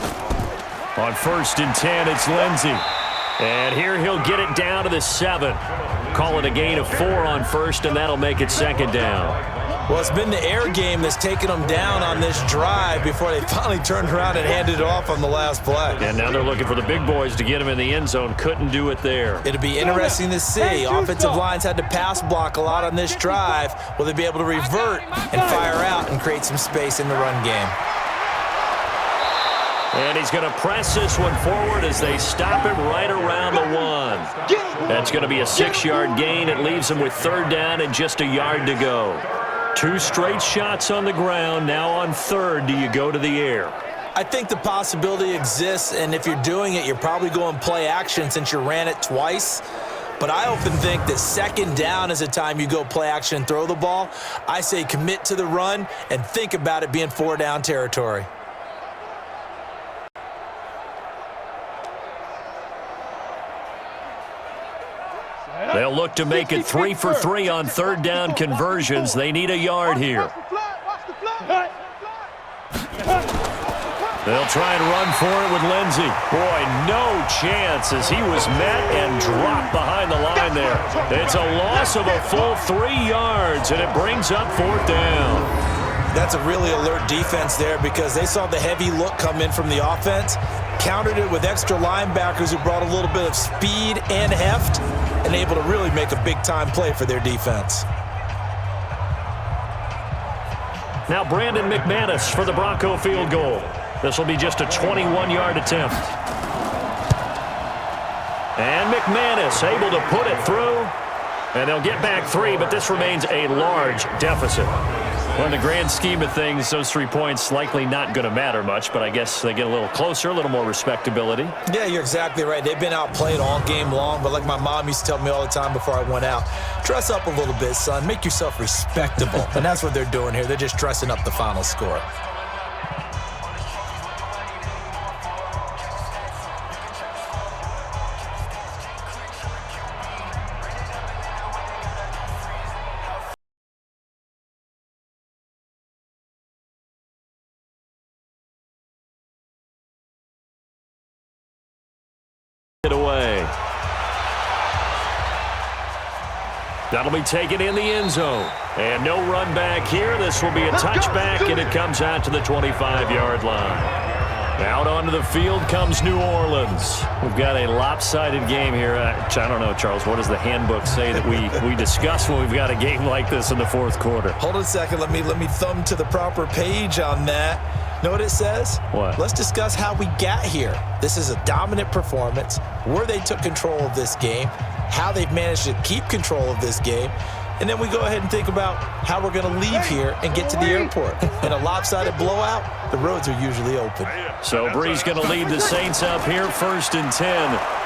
B: On 1st and 10, it's Lindsey. And here he'll get it down to the 7. Call it a gain of 4 on 1st, and that'll make it 2nd down.
C: Well, it's been the air game that's taken them down on this drive before they finally turned around and handed it off on the last play.
B: And now they're looking for the big boys to get him in the end zone. Couldn't do it there.
C: It'll be interesting to see. Offensive lines had to pass block a lot on this drive. Will they be able to revert and fire out and create some space in the run game?
B: And he's going to press this one forward as they stop him right around the 1. That's going to be a 6-yard gain. It leaves him with 3rd down and just a yard to go. 2 straight shots on the ground. Now on 3rd, do you go to the air?
C: I think the possibility exists, and if you're doing it, you're probably going play action since you ran it twice. But I often think that 2nd down is a time you go play action and throw the ball. I say commit to the run and think about it being 4-down territory.
B: They'll look to make it 3 for 3 on 3rd down conversions. They need a yard here. They'll try and run for it with Lindsey. Boy, no chance as he was met and dropped behind the line there. It's a loss of a full 3 yards, and it brings up 4th down.
C: That's a really alert defense there because they saw the heavy look come in from the offense, countered it with extra linebackers who brought a little bit of speed and heft, and able to really make a big-time play for their defense.
B: Now Brandon McManus for the Bronco field goal. This will be just a 21-yard attempt. And McManus able to put it through. And they'll get back 3, but this remains a large deficit. Well, in the grand scheme of things, those 3 points likely not going to matter much, but I guess they get a little closer, a little more respectability. Yeah, you're exactly right. They've been outplayed all game long, but like my mom used to tell me all the time before I went out, dress up a little bit, son. Make yourself respectable. And that's what they're doing here. They're just dressing up the final score. Away. That'll be taken in the end zone. And no run back here. This will be a touchback, and it comes out to the 25-yard line. Out onto the field comes New Orleans. We've got a lopsided game here. I don't know, Charles, what does the handbook say that we discuss when we've got a game like this in the 4th quarter?
C: Hold on a second. Let me thumb to the proper page on that. Know what it says?
B: What?
C: Let's discuss how we got here. This is a dominant performance, where they took control of this game, how they've managed to keep control of this game, and then we go ahead and think about how we're going to leave here and get to the airport. In a lopsided blowout, the roads are usually open.
B: So Bree's going to lead the Saints up here, 1st and 10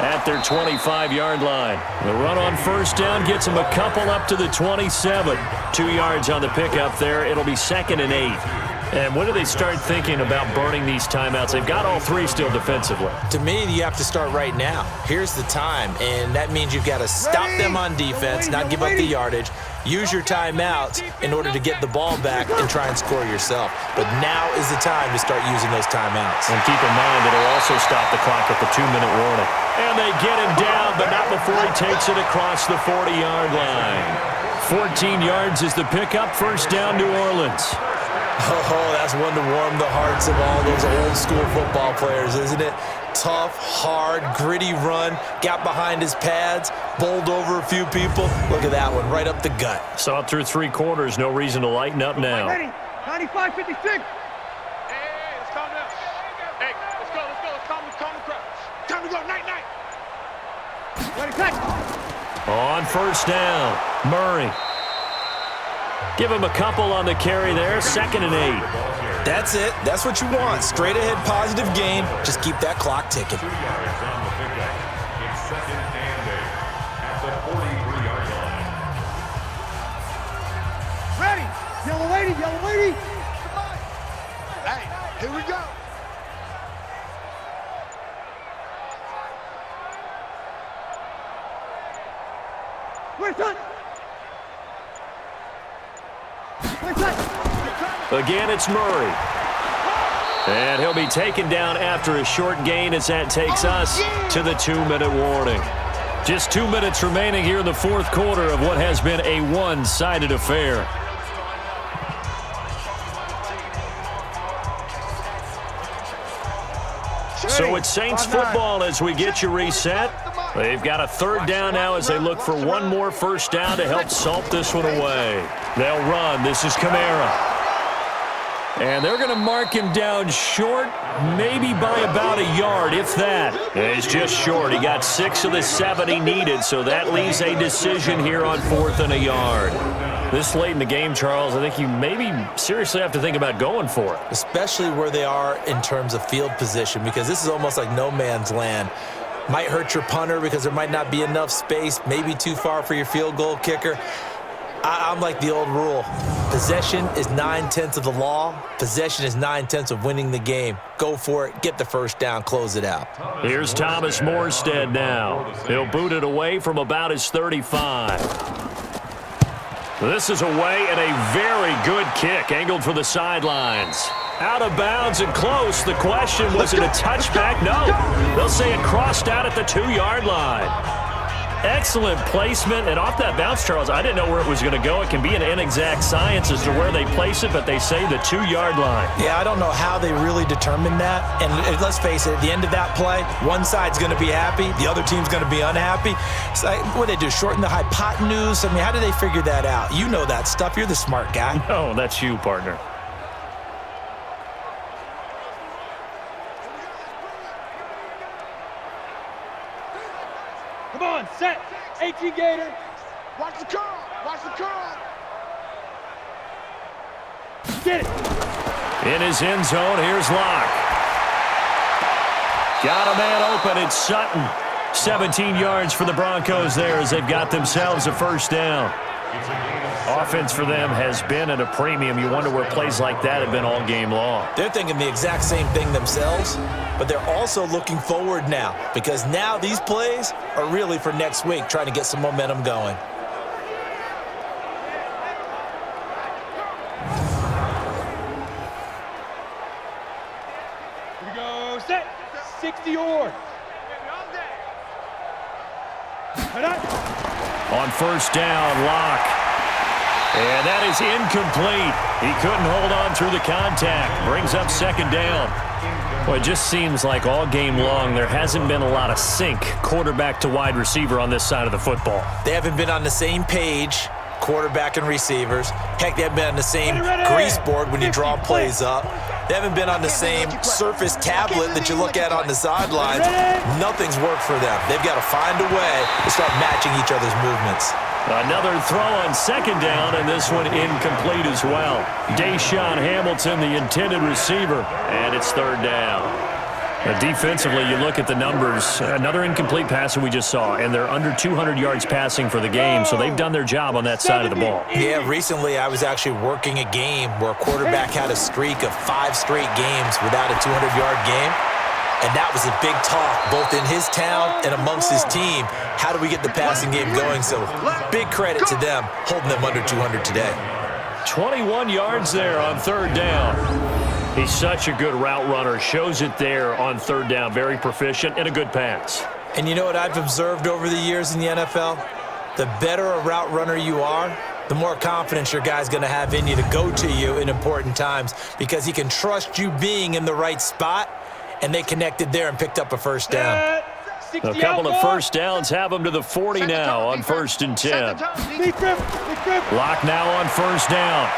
B: at their 25-yard line. The run on 1st down gets them a couple up to the 27. 2 yards on the pickup there. It'll be 2nd and 8. And when do they start thinking about burning these timeouts? They've got all 3 still defensively.
C: To me, you have to start right now. Here's the time, and that means you've got to stop them on defense, not give up the yardage, use your timeouts in order to get the ball back and try and score yourself. But now is the time to start using those timeouts.
B: And keep in mind, it'll also stop the clock at the 2-minute warning. And they get him down, but not before he takes it across the 40-yard line. 14 yards is the pickup, 1st down, New Orleans.
C: Oh, that's one to warm the hearts of all those old school football players, isn't it? Tough, hard, gritty run, got behind his pads, bowled over a few people. Look at that one, right up the gut.
B: Saw it through 3 quarters, no reason to lighten up now.
D: Ready, 95, 56.
F: Hey, let's calm down. Hey, let's go. Let's calm the crowd. Time to go, night.
D: Ready, set.
B: On 1st down, Murray. Give him a couple on the carry there, 2nd and 8.
C: That's it. That's what you want. Straight ahead, positive gain. Just keep that clock ticking.
E: 2 yards on the pickup. It's 2nd and 8 at the 43-yard line.
D: Ready. Yellow lady.
F: Hey, here we go.
D: Where's that?
B: Again, it's Murray. And he'll be taken down after a short gain as that takes us to the 2-minute warning. Just 2 minutes remaining here in the fourth quarter of what has been a one-sided affair. So it's Saints football as we get you reset. They've got a third down now as they look for one more first down to help salt this one away. They'll run. This is Kamara. And they're going to mark him down short, maybe by about a yard, if that. And it's just short. He got 6 of the 7 he needed, so that leaves a decision here on 4th and a yard. This late in the game, Charles, I think you maybe seriously have to think about going for it.
C: Especially where they are in terms of field position, because this is almost like no man's land. Might hurt your punter because there might not be enough space, maybe too far for your field goal kicker. I'm like the old rule. Possession is 9/10 of the law. Possession is 9/10 of winning the game. Go for it. Get the first down. Close it out.
B: Here's Thomas Morstead now. He'll boot it away from about his 35. This is away and a very good kick angled for the sidelines. Out of bounds and close. The question, was it a touchback? No. They'll say it crossed out at the 2-yard line. Excellent placement, and off that bounce, Charles, I didn't know where it was going to go. It can be an inexact science as to where they place it, but they say the 2-yard line.
C: Yeah, I don't know how they really determined that. And let's face it, at the end of that play, one side's going to be happy, the other team's going to be unhappy. It's like, what do they do, shorten the hypotenuse? I mean, how do they figure that out? You know that stuff. You're the smart guy.
B: No, that's you, partner.
D: Come on, set. 18 Gator. Watch the curl. Watch the curl. Get it.
B: In his end zone, here's Locke. Got a man open. It's Sutton. 17 yards for the Broncos there as they've got themselves a first down. Offense for them has been at a premium. You wonder where plays like that have been all game long.
C: They're thinking the exact same thing themselves, but they're also looking forward now because now these plays are really for next week, trying to get some momentum going.
D: Here we go, set. 60 yards.
B: On first down, Locke. And that is incomplete. He couldn't hold on through the contact. Brings up second down. Well, it just seems like all game long there hasn't been a lot of sync quarterback to wide receiver on this side of the football.
C: They haven't been on the same page, quarterback and receivers. Heck, they haven't been on the same grease board when you draw plays up. They haven't been on the same Surface tablet that you look at on the sidelines. Nothing's worked for them. They've got to find a way to start matching each other's movements.
B: Another throw on second down, and this one incomplete as well. Deshaun Hamilton, the intended receiver, and it's third down. Defensively, you look at the numbers. Another incomplete pass that we just saw, and they're under 200 yards passing for the game, so they've done their job on that side of the ball.
C: Yeah, recently I was actually working a game where a quarterback had a streak of 5 straight games without a 200-yard game. And that was a big talk, both in his town and amongst his team. How do we get the passing game going? So big credit to them, holding them under 200 today.
B: 21 yards there on third down. He's such a good route runner. Shows it there on third down. Very proficient and a good pass.
C: And you know what I've observed over the years in the NFL? The better a route runner you are, the more confidence your guy's going to have in you to go to you in important times because he can trust you being in the right spot. And they connected there and picked up a first down.
B: A couple of first downs have them to the 40 now on 1st and 10. Lock now on first down.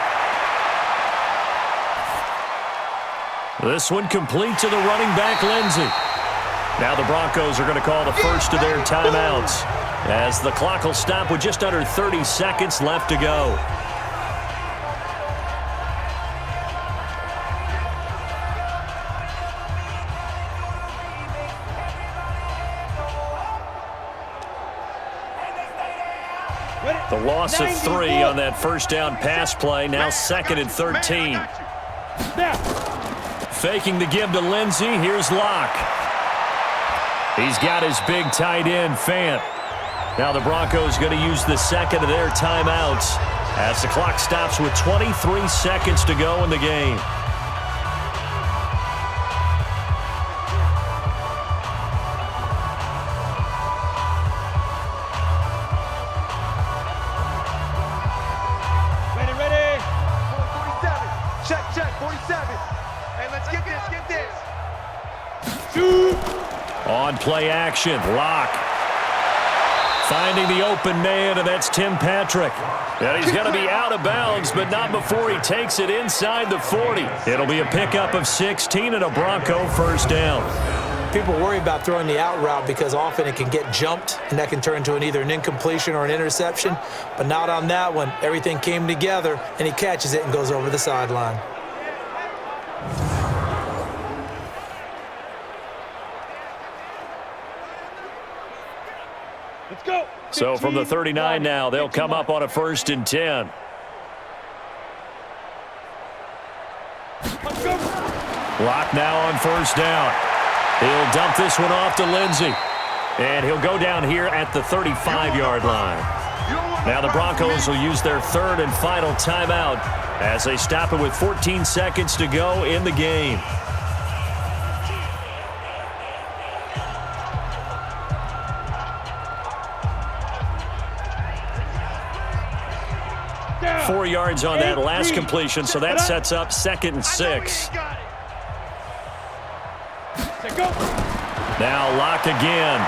B: This one complete to the running back, Lindsey. Now the Broncos are going to call the first of their timeouts as the clock will stop with just under 30 seconds left to go. The loss of 3 on that first down pass play. Now 2nd and 13. Faking the give to Lindsey. Here's Locke. He's got his big tight end, Fant. Now the Broncos going to use the second of their timeouts as the clock stops with 23 seconds to go in the game.
D: Ready. 47. Check, 47. Hey, let's get this. Shoot.
B: On play action, Locke. Finding the open man, and that's Tim Patrick. And he's going to be out of bounds, but not before he takes it inside the 40. It'll be a pickup of 16 and a Bronco first down.
C: People worry about throwing the out route because often it can get jumped, and that can turn into either an incompletion or an interception. But not on that one. Everything came together, and he catches it and goes over the sideline.
D: Let's go.
B: So from the 39 now, they'll come up on a 1st and 10.
D: Let's go.
B: Locke now on 1st down. He'll dump this one off to Lindsey. And he'll go down here at the 35-yard line. Now the Broncos will use their 3rd and final timeout as they stop it with 14 seconds to go in the game.
D: Down.
B: 4 yards on that last completion, so that sets up 2nd and 6.
D: Go.
B: Now Locke again.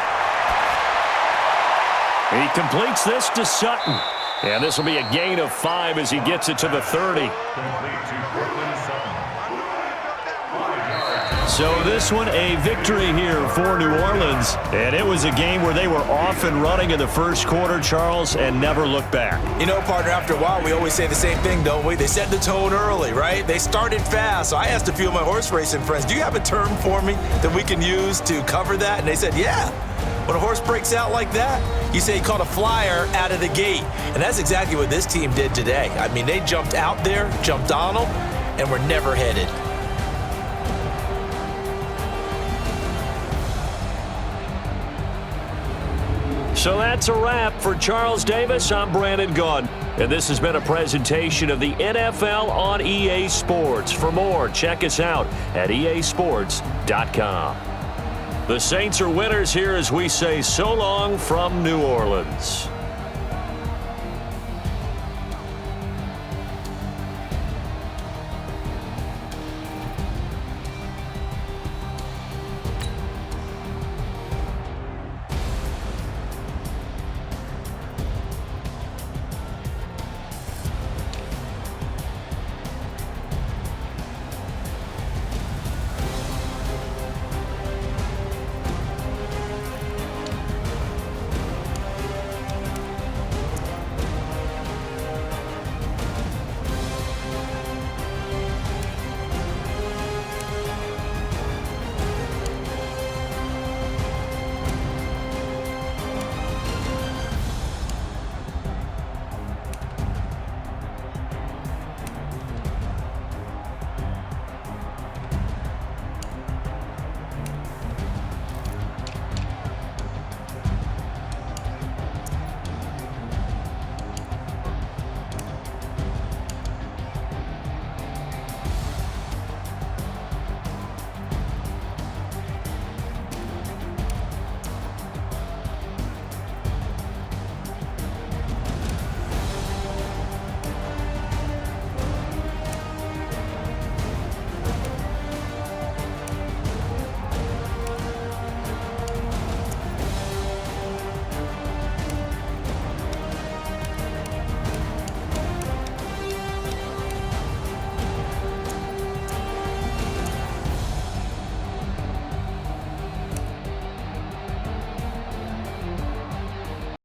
B: He completes this to Sutton. And this will be a gain of 5 as he gets it to the 30. So this one a victory here for New Orleans. And it was a game where they were off and running in the first quarter, Charles, and never looked back.
G: You know, partner, after a while, we always say the same thing, don't we? They set the tone early, right? They started fast. So I asked a few of my horse racing friends, do you have a term for me that we can use to cover that? And they said, yeah. When a horse breaks out like that, you say he caught a flyer out of the gate. And that's exactly what this team did today. I mean, they jumped out there, jumped on them, and were never headed.
B: So that's a wrap for Charles Davis. I'm Brandon Gunn. And this has been a presentation of the NFL on EA Sports. For more, check us out at easports.com. The Saints are winners here as we say so long from New Orleans.